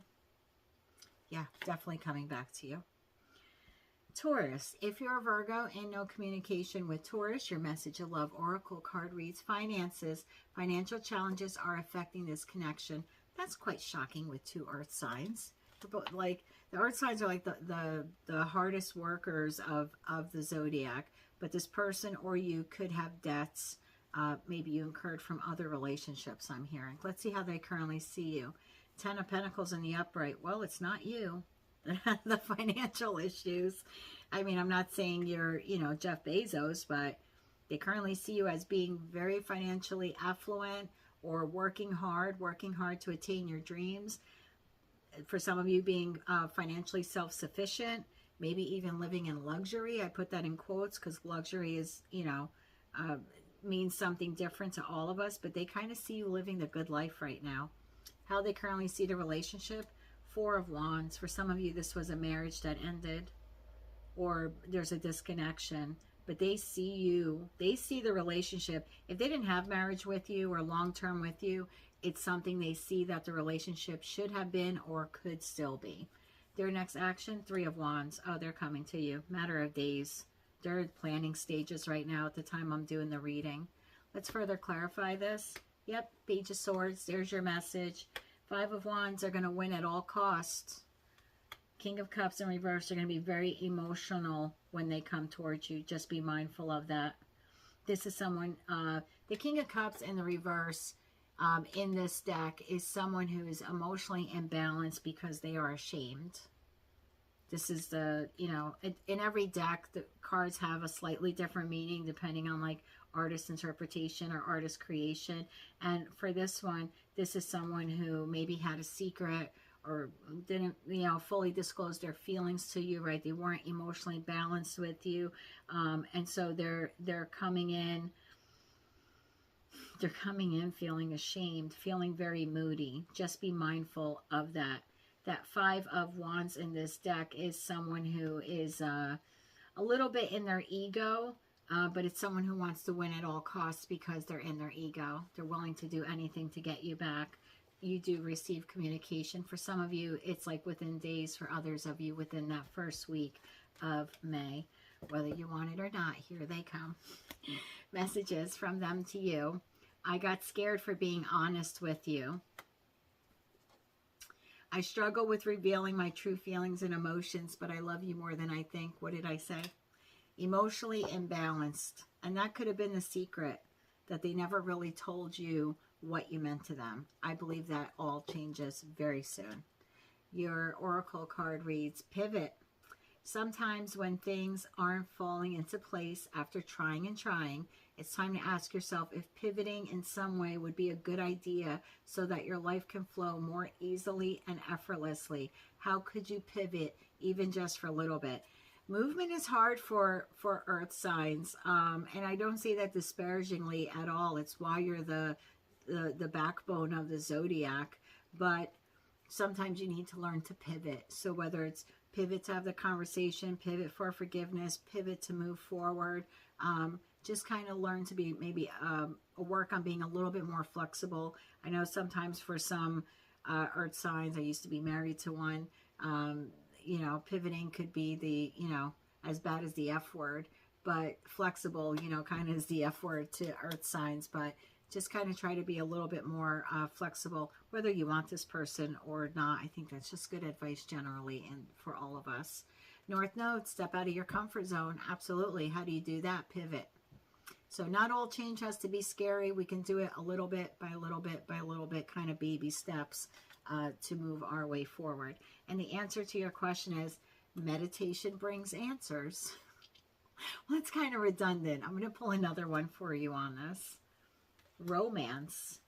Yeah, definitely coming back to you. Taurus, if you're a Virgo and no communication with Taurus, your message of love oracle card reads finances. Financial challenges are affecting this connection. That's quite shocking with 2 earth signs. Like the earth signs are like the hardest workers of the zodiac. But this person or you could have debts. Maybe you incurred from other relationships, I'm hearing. Let's see how they currently see you. 10 of Pentacles in the upright. Well, it's not you. The financial issues. I mean, I'm not saying you're, Jeff Bezos, but they currently see you as being very financially affluent or working hard to attain your dreams. For some of you being financially self-sufficient, maybe even living in luxury. I put that in quotes because luxury is, means something different to all of us, but they kind of see you living the good life right now. How they currently see the relationship. 4 of Wands. For some of you, this was a marriage that ended or there's a disconnection, but they see you. They see the relationship. If they didn't have marriage with you or long-term with you, it's something they see that the relationship should have been or could still be. Their next action, 3 of Wands. Oh, they're coming to you. Matter of days. They're at planning stages right now at the time I'm doing the reading. Let's further clarify this. Yep, Page of Swords. There's your message. 5 of Wands are going to win at all costs. King of Cups in reverse are going to be very emotional when they come towards you. Just be mindful of that. This is someone, the King of Cups in the reverse in this deck is someone who is emotionally imbalanced because they are ashamed. This is the, you know, in every deck, the cards have a slightly different meaning depending on like artist interpretation or artist creation. And for this one, this is someone who maybe had a secret or didn't, you know, fully disclose their feelings to you, right? They weren't emotionally balanced with you. And so they're coming in feeling ashamed, feeling very moody. Just be mindful of that. That Five of Wands in this deck is someone who is a little bit in their ego, but it's someone who wants to win at all costs because they're in their ego. They're willing to do anything to get you back. You do receive communication. For some of you, it's like within days. For others of you, within that first week of May. Whether you want it or not, here they come. Messages from them to you. I got scared for being honest with you. I struggle with revealing my true feelings and emotions, but I love you more than I think. What did I say? Emotionally imbalanced. And that could have been the secret, that they never really told you what you meant to them. I believe that all changes very soon. Your oracle card reads, pivot. Sometimes when things aren't falling into place after trying and trying, it's time to ask yourself if pivoting in some way would be a good idea so that your life can flow more easily and effortlessly. How could you pivot even just for a little bit? Movement is hard for earth signs, and I don't say that disparagingly at all. It's why you're the backbone of the zodiac, but sometimes you need to learn to pivot. So whether it's pivot to have the conversation, pivot for forgiveness, pivot to move forward, just kind of learn to be maybe work on being a little bit more flexible. I know sometimes for some earth signs, I used to be married to one, you know, pivoting could be the, you know, as bad as the F word, but flexible, you know, kind of is the F word to earth signs. But just kind of try to be a little bit more flexible, whether you want this person or not. I think that's just good advice generally and for all of us. North Node, step out of your comfort zone. Absolutely. How do you do that? Pivot. So not all change has to be scary. We can do it a little bit by a little bit by a little bit, kind of baby steps to move our way forward. And the answer to your question is meditation brings answers. Well, it's kind of redundant. I'm going to pull another one for you on this. Romance.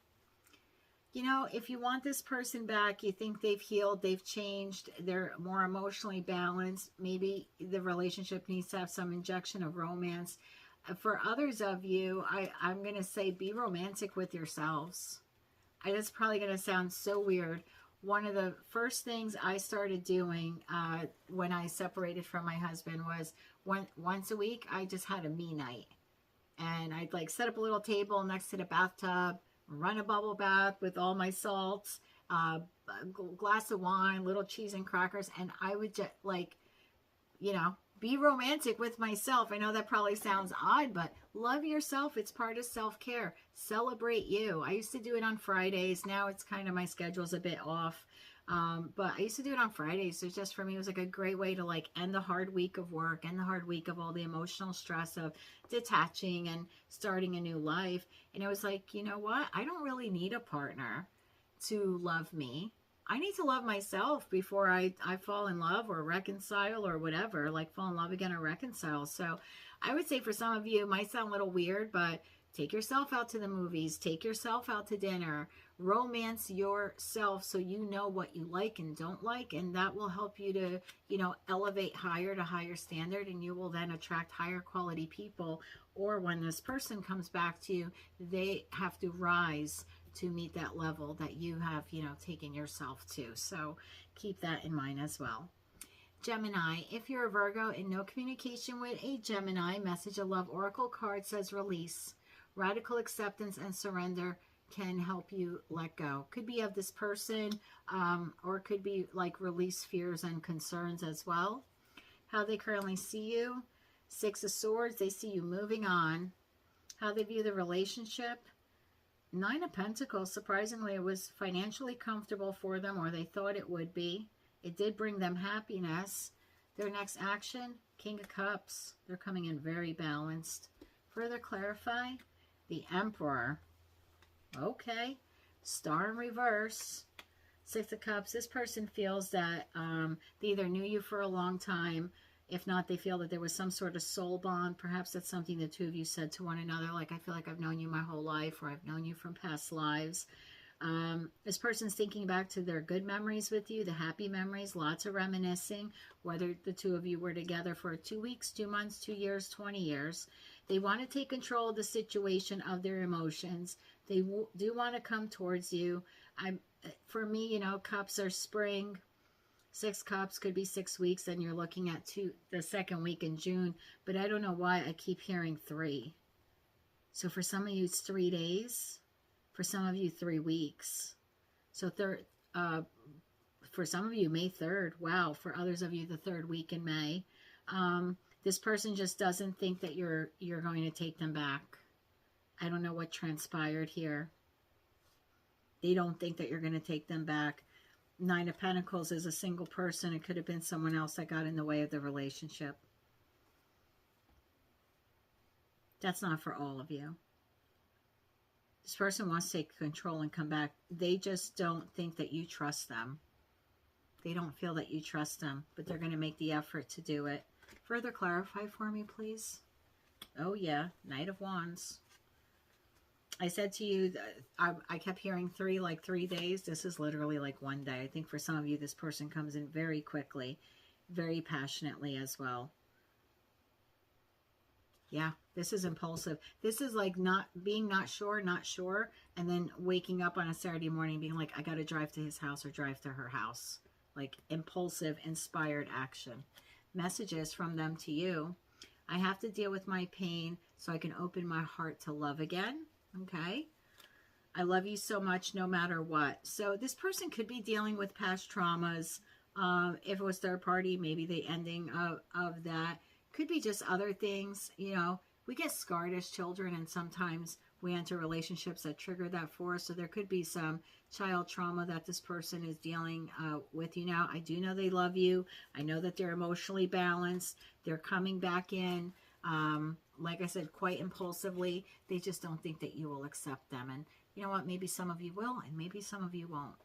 You know, if you want this person back, you think they've healed, they've changed, they're more emotionally balanced, maybe the relationship needs to have some injection of romance. For others of you, I'm going to say be romantic with yourselves. It's probably going to sound so weird. One of the first things I started doing when I separated from my husband was once a week, I just had a me night. And I'd like set up a little table next to the bathtub, run a bubble bath with all my salts, a glass of wine, little cheese and crackers. And I would just like, you know, be romantic with myself. I know that probably sounds odd, but love yourself. It's part of self-care. Celebrate you. I used to do it on Fridays. Now it's kind of my schedule's a bit off. But I used to do it on Fridays. So just for me, it was like a great way to like end the hard week of work, end the hard week of all the emotional stress of detaching and starting a new life. And it was like, you know what? I don't really need a partner to love me. I need to love myself before I fall in love or reconcile or whatever, like fall in love again or reconcile. So I would say for some of you, it might sound a little weird, but take yourself out to the movies, take yourself out to dinner, romance yourself so you know what you like and don't like, and that will help you to, you know, elevate higher to higher standard, and you will then attract higher quality people. Or when this person comes back to you, they have to rise to meet that level that you have, you know, taken yourself to. So keep that in mind as well. Gemini, if you're a Virgo in no communication with a Gemini, message of love oracle card says release. Radical acceptance and surrender can help you let go. Could be of this person, or it could be like release fears and concerns as well. How they currently see you. Six of Swords, they see you moving on. How they view the relationship. Nine of Pentacles, surprisingly, it was financially comfortable for them, or they thought it would be. It did bring them happiness. Their next action, King of Cups. They're coming in very balanced. Further clarify, the Emperor. Okay. Star in reverse. Six of Cups. This person feels that they either knew you for a long time. If not, they feel that there was some sort of soul bond. Perhaps that's something the two of you said to one another. Like, I feel like I've known you my whole life, or I've known you from past lives. This person's thinking back to their good memories with you, the happy memories, lots of reminiscing, whether the two of you were together for 2 weeks, 2 months, 2 years, 20 years. They want to take control of the situation, of their emotions. They do want to come towards you. For me, you know, cups are spring. 6 cups could be 6 weeks, and you're looking at the second week in June. But I don't know why I keep hearing 3. So for some of you, it's 3 days. For some of you, 3 weeks. So for some of you, May 3rd. Wow. For others of you, the 3rd week in May. This person just doesn't think that you're going to take them back. I don't know what transpired here. They don't think that you're going to take them back. 9 of Pentacles is a single person. It could have been someone else that got in the way of the relationship. That's not for all of you. This person wants to take control and come back. They just don't think that you trust them. They don't feel that you trust them, but they're going to make the effort to do it. Further clarify for me, please. Oh, yeah. Knight of Wands. I said to you, that I kept hearing 3, like 3 days. This is literally like 1 day. I think for some of you, this person comes in very quickly, very passionately as well. Yeah, this is impulsive. This is like not sure, and then waking up on a Saturday morning being like, I got to drive to his house or drive to her house. Like impulsive, inspired action. Messages from them to you. I have to deal with my pain so I can open my heart to love again. Okay. I love you so much no matter what. So this person could be dealing with past traumas. If it was third party, maybe the ending of that. Could be just other things. You know, we get scarred as children, and sometimes we enter relationships that trigger that for us. So there could be some child trauma that this person is dealing with you now. I do know they love you. I know that they're emotionally balanced. They're coming back in. Like I said, quite impulsively. They just don't think that you will accept them. And you know what? Maybe some of you will, and maybe some of you won't.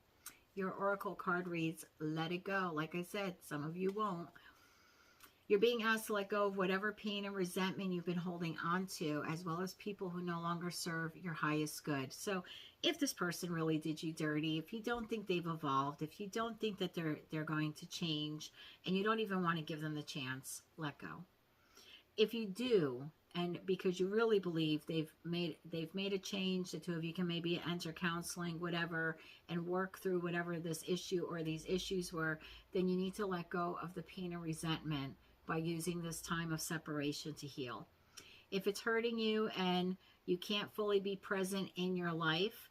Your oracle card reads, let it go. Like I said, some of you won't. You're being asked to let go of whatever pain and resentment you've been holding on to, as well as people who no longer serve your highest good. So if this person really did you dirty, if you don't think they've evolved, if you don't think that they're going to change, and you don't even want to give them the chance, let go. If you do, and because you really believe they've made a change, the two of you can maybe enter counseling, whatever, and work through whatever this issue or these issues were, then you need to let go of the pain and resentment by using this time of separation to heal. If it's hurting you and you can't fully be present in your life,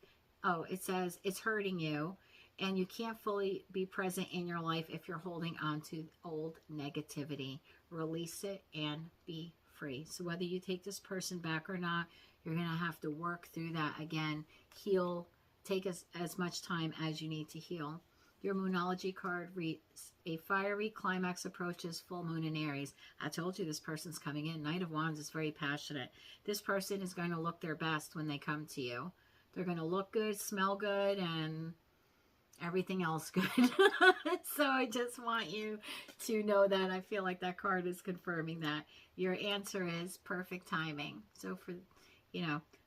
it says it's hurting you and you can't fully be present in your life if you're holding on to old negativity. Release it and be free. So whether you take this person back or not, you're going to have to work through that again. Heal. Take as much time as you need to heal. Your Moonology card reads, a fiery climax approaches full moon in Aries. I told you this person's coming in. Knight of Wands is very passionate. This person is going to look their best when they come to you. They're going to look good, smell good, and everything else good. So I just want you to know that. I feel like that card is confirming that. Your answer is perfect timing. So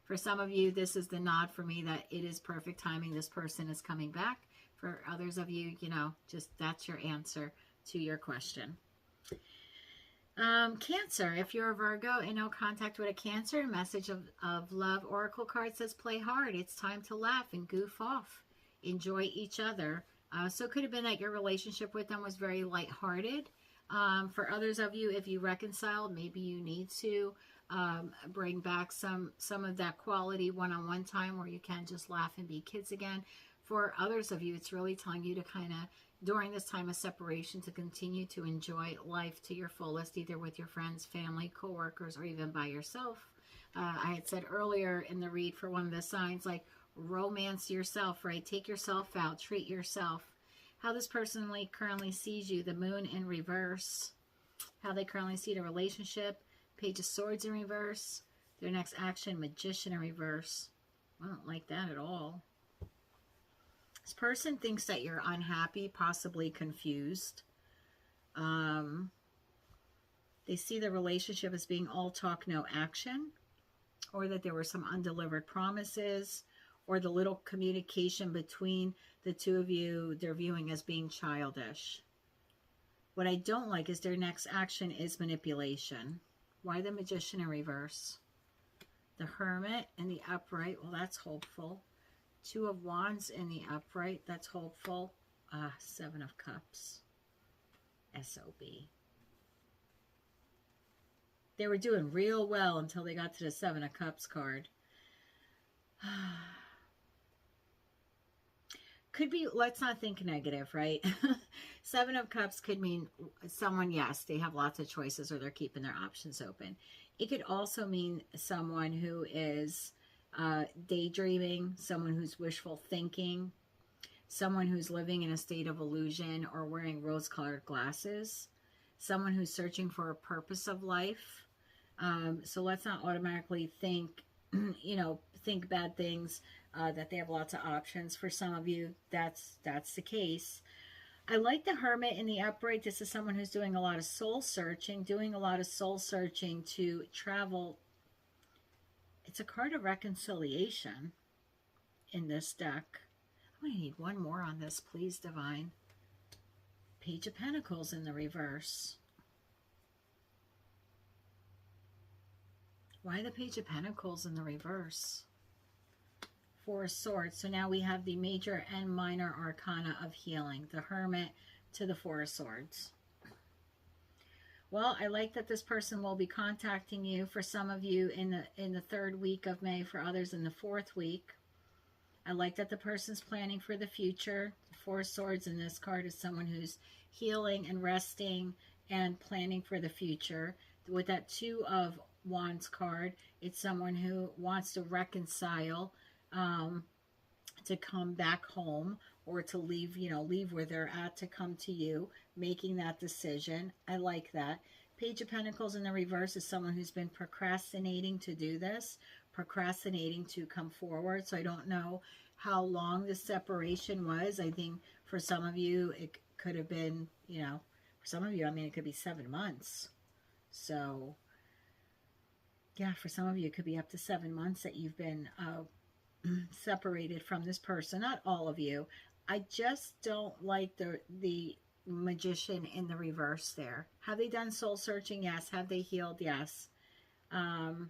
for some of you, this is the nod for me that it is perfect timing. This person is coming back. For others of you, just that's your answer to your question. Cancer, if you're a Virgo in no contact with a Cancer, message of love oracle card says play hard. It's time to laugh and goof off. Enjoy each other. So it could have been that your relationship with them was very lighthearted. For others of you, if you reconciled, maybe you need to bring back some of that quality one-on-one time where you can just laugh and be kids again. For others of you, it's really telling you to kind of, during this time of separation, to continue to enjoy life to your fullest, either with your friends, family, co-workers, or even by yourself. I had said earlier in the read for one of the signs, like romance yourself, right? Take yourself out, treat yourself. How this person currently sees you, the Moon in reverse. How they currently see the relationship, Page of Swords in reverse. Their next action, Magician in reverse. I don't like that at all. This person thinks that you're unhappy, possibly confused. They see the relationship as being all talk, no action, or that there were some undelivered promises, or the little communication between the two of you they're viewing as being childish. What I don't like is their next action is manipulation. Why the Magician in reverse? The Hermit in the upright, well, that's hopeful. Two of Wands in the upright, that's hopeful. Seven of Cups. SOB. They were doing real well until they got to the Seven of Cups card. Could be, let's not think negative, right? Seven of Cups could mean someone, yes, they have lots of choices or they're keeping their options open. It could also mean someone who is daydreaming, someone who's wishful thinking, someone who's living in a state of illusion or wearing rose-colored glasses, someone who's searching for a purpose of life. So let's not automatically think, think bad things, that they have lots of options. For some of you, that's the case. I like the Hermit in the upright. This is someone who's doing a lot of soul searching, to travel. It's a card of reconciliation in this deck. I'm going to need one more on this, please, Divine. Page of Pentacles in the reverse. Why the Page of Pentacles in the reverse? Four of Swords. So now we have the major and minor arcana of healing. The Hermit to the Four of Swords. Well, I like that this person will be contacting you. For some of you in the third week of May. For others in the fourth week. I like that the person's planning for the future. The Four of Swords in this card is someone who's healing and resting and planning for the future. With that Two of Wands card, it's someone who wants to reconcile, to come back home, or to leave, leave where they're at to come to you, making that decision. I like that. Page of Pentacles in the reverse is someone who's been procrastinating to do this, procrastinating to come forward. So I don't know how long the separation was. I think for some of you, it could have been, for some of you, it could be 7 months. So yeah, for some of you, it could be up to 7 months that you've been separated from this person. Not all of you. I just don't like the Magician in the reverse there. Have they done soul searching? Yes. Have they healed? Yes. The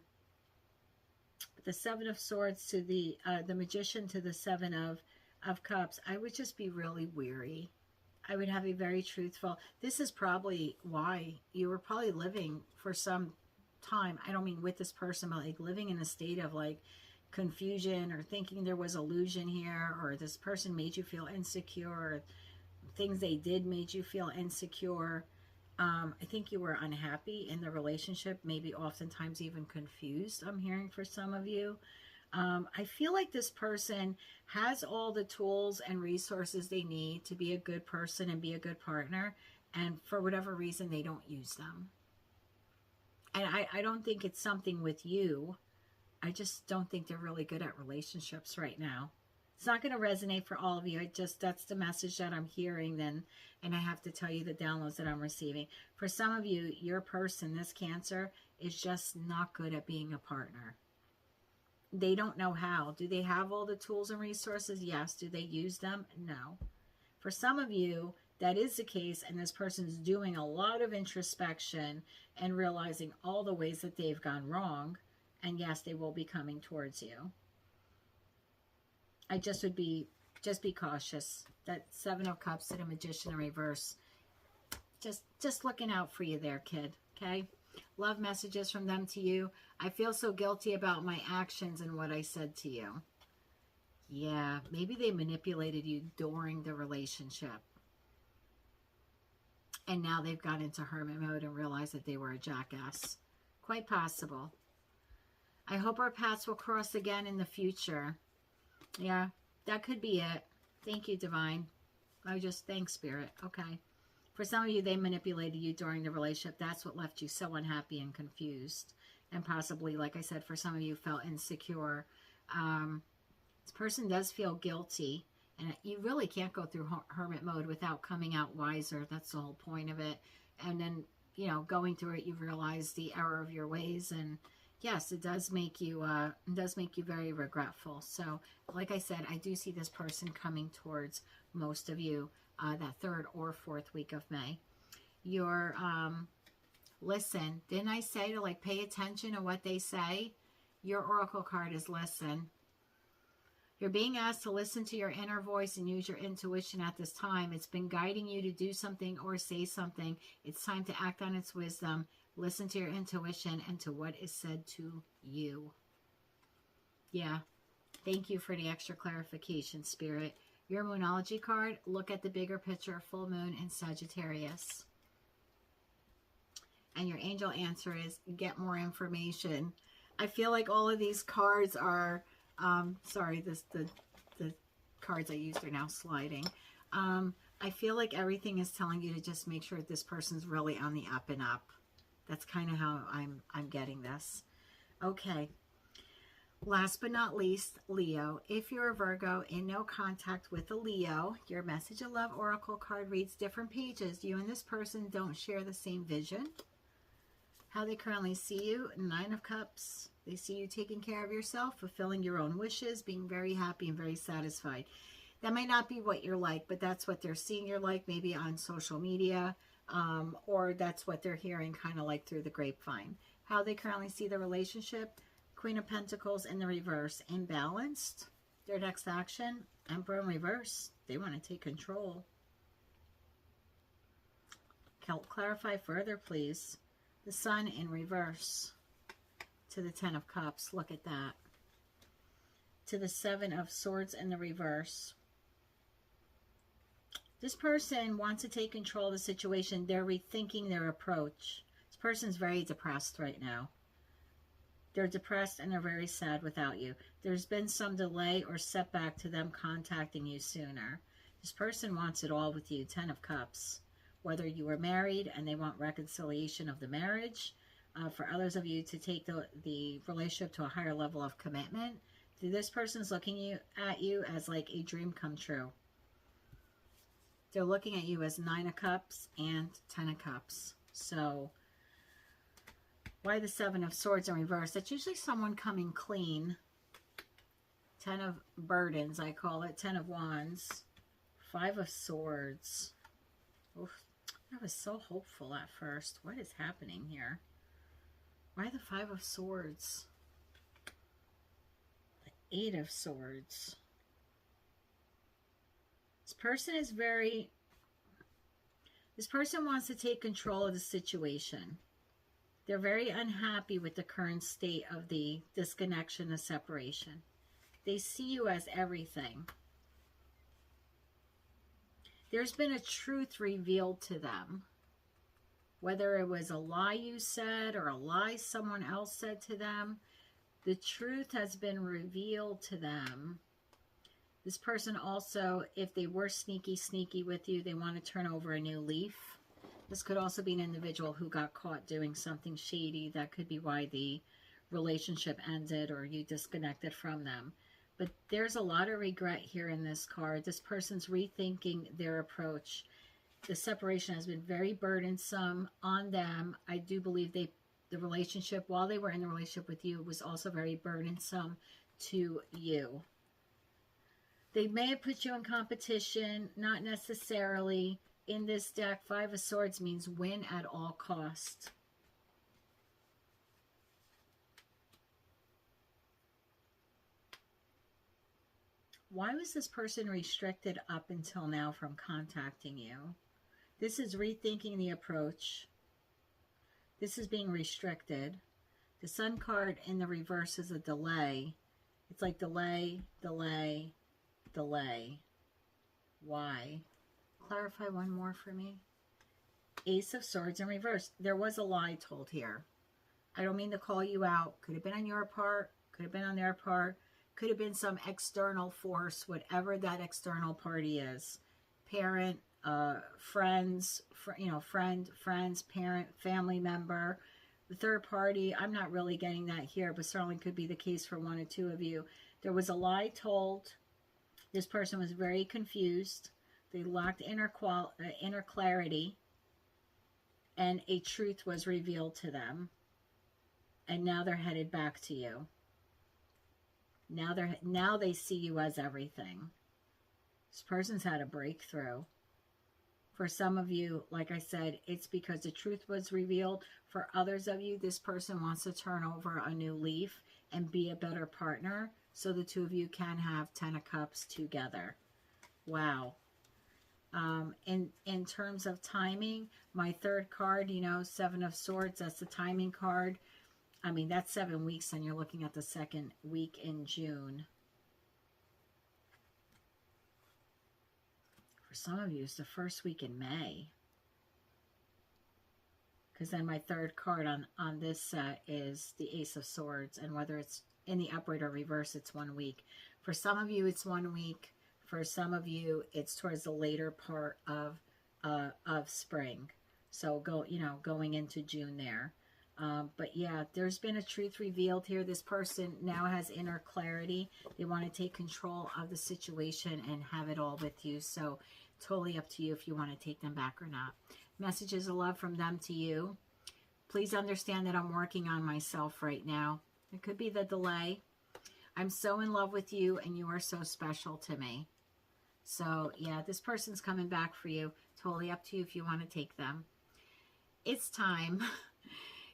Seven of Swords to the Magician to the Seven of Cups. I would just be really weary. I would have a very truthful. This is probably why you were probably living for some time. I don't mean with this person, but like living in a state of like confusion, or thinking there was illusion here, or this person made you feel insecure, or things they did made you feel insecure. I think you were unhappy in the relationship, maybe oftentimes even confused, I'm hearing for some of you. I feel like this person has all the tools and resources they need to be a good person and be a good partner, and for whatever reason they don't use them. And I don't think it's something with you. I just don't think they're really good at relationships right now. It's not going to resonate for all of you. That's the message that I'm hearing then. And I have to tell you the downloads that I'm receiving. For some of you, your person, this Cancer, is just not good at being a partner. They don't know how. Do they have all the tools and resources? Yes. Do they use them? No. For some of you, that is the case, and this person's doing a lot of introspection and realizing all the ways that they've gone wrong. And yes, they will be coming towards you. I just would be cautious. That Seven of Cups to the Magician in reverse. Just looking out for you there, kid. Okay? Love messages from them to you. I feel so guilty about my actions and what I said to you. Yeah, maybe they manipulated you during the relationship. And now they've got into hermit mode and realized that they were a jackass. Quite possible. I hope our paths will cross again in the future. Yeah, that could be it. Thank you, Divine. Thanks, Spirit. Okay. For some of you, they manipulated you during the relationship. That's what left you so unhappy and confused. And possibly, like I said, for some of you, felt insecure. This person does feel guilty. And you really can't go through hermit mode without coming out wiser. That's the whole point of it. And then, you know, going through it, you realize the error of your ways. And yes, it does make you very regretful. So, like I said, I do see this person coming towards most of you that 3rd or 4th week of May. Your listen, didn't I say to like pay attention to what they say? Your oracle card is listen. You're being asked to listen to your inner voice and use your intuition at this time. It's been guiding you to do something or say something. It's time to act on its wisdom. Listen to your intuition and to what is said to you. Yeah. Thank you for the extra clarification, Spirit. Your Moonology card, look at the bigger picture, full moon in Sagittarius. And your angel answer is get more information. I feel like all of these cards are, sorry, the cards I used are now sliding. I feel like everything is telling you to just make sure that this person's really on the up and up. That's kind of how I'm getting this. Okay. Last but not least, Leo. If you're a Virgo in no contact with a Leo, your message of love oracle card reads different pages. You and this person don't share the same vision. How they currently see you, 9 of Cups. They see you taking care of yourself, fulfilling your own wishes, being very happy and very satisfied. That might not be what you're like, but that's what they're seeing you're like, maybe on social media, or that's what they're hearing kind of like through the grapevine. How they currently see the relationship, Queen of Pentacles in the reverse, imbalanced. Their next action, Emperor in reverse. They want to take control. Clarify further, please. The Sun in reverse to the 10 of Cups. Look at that. To the 7 of Swords in the reverse. This person wants to take control of the situation. They're rethinking their approach. This person's very depressed right now. They're depressed and they're very sad without you. There's been some delay or setback to them contacting you sooner. This person wants it all with you, 10 of Cups. Whether you were married and they want reconciliation of the marriage, for others of you to take the relationship to a higher level of commitment. This person's looking at you as like a dream come true. They're looking at you as 9 of Cups and 10 of Cups. So why the 7 of Swords in reverse? That's usually someone coming clean. 10 of Burdens, I call it. 10 of Wands. 5 of Swords. Oof, I was so hopeful at first. What is happening here? Why the 5 of Swords? The 8 of Swords. This person wants to take control of the situation. They're very unhappy with the current state of the disconnection, the separation. They see you as everything. There's been a truth revealed to them. Whether it was a lie you said or a lie someone else said to them, the truth has been revealed to them. This person also, if they were sneaky with you, they want to turn over a new leaf. This could also be an individual who got caught doing something shady. That could be why the relationship ended or you disconnected from them. But there's a lot of regret here in this card. This person's rethinking their approach. The separation has been very burdensome on them. I do believe the relationship, while they were in the relationship with you, was also very burdensome to you. They may have put you in competition, not necessarily. In this deck, 5 of Swords means win at all cost. Why was this person restricted up until now from contacting you? This is rethinking the approach. This is being restricted. The Sun card in the reverse is a delay. It's like delay, delay, delay. Why? Clarify one more for me. Ace of Swords in reverse. There was a lie told here. I don't mean to call you out. Could have been on your part. Could have been on their part. Could have been some external force, whatever that external party is. parent, friends, friends, parent, family member, the third party. I'm not really getting that here, but certainly could be the case for one or two of you. There was a lie told. This person was very confused. They lacked inner clarity, and a truth was revealed to them. And now they're headed back to you. Now they see you as everything. This person's had a breakthrough. For some of you, like I said, it's because the truth was revealed. For others of you, this person wants to turn over a new leaf and be a better partner, so the two of you can have 10 of Cups together. Wow. In terms of timing, my third card, you know, 7 of Swords, that's the timing card. I mean, that's 7 weeks, and you're looking at the second week in June. For some of you, it's the first week in May. Because then my third card on this set is the Ace of Swords. And whether it's in the upright or reverse, it's 1 week. For some of you, it's 1 week. For some of you, it's towards the later part of spring. So going into June there. But yeah, there's been a truth revealed here. This person now has inner clarity. They want to take control of the situation and have it all with you. So totally up to you if you want to take them back or not. Messages of love from them to you. Please understand that I'm working on myself right now. It could be the delay. I'm so in love with you, and you are so special to me. So yeah, this person's coming back for you. Totally up to you if you want to take them. It's time.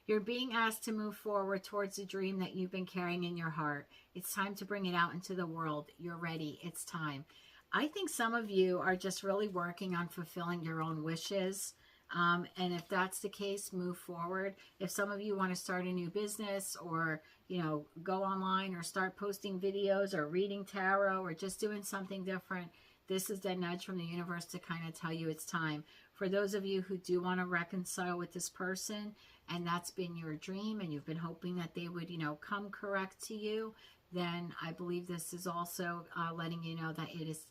You're being asked to move forward towards the dream that you've been carrying in your heart. It's time to bring it out into the world. You're ready. It's time. I think some of you are just really working on fulfilling your own wishes. And if that's the case, move forward. If some of you want to start a new business, or, you know, go online or start posting videos or reading tarot or just doing something different, this is the nudge from the universe to kind of tell you it's time. For those of you who do want to reconcile with this person, and that's been your dream, and you've been hoping that they would, you know, come correct to you, then I believe this is also letting you know that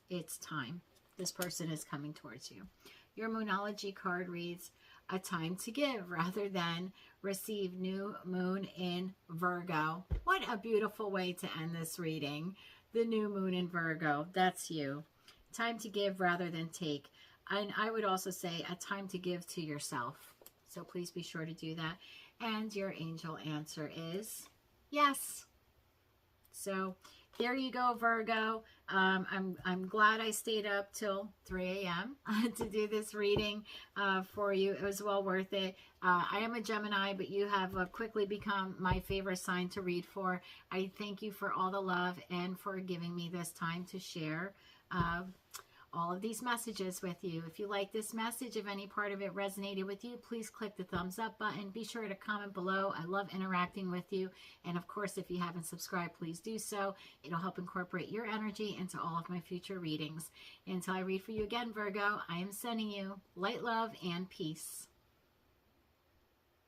it's time. This person is coming towards you. Your Moonology card reads, a time to give rather than receive. New moon in Virgo. What a beautiful way to end this reading. The new moon in Virgo. That's you. Time to give rather than take. And I would also say a time to give to yourself. So please be sure to do that. And your angel answer is yes. So there you go, Virgo. I'm glad I stayed up till 3 a.m. to do this reading for you. It was well worth it. I am a Gemini, but you have quickly become my favorite sign to read for. I thank you for all the love and for giving me this time to share all of these messages with you. If you like this message, if any part of it resonated with you, please click the thumbs up button. Be sure to comment below. I love interacting with you. And of course, if you haven't subscribed, please do so. It'll help incorporate your energy into all of my future readings. Until I read for you again, Virgo, I am sending you light, love, and peace.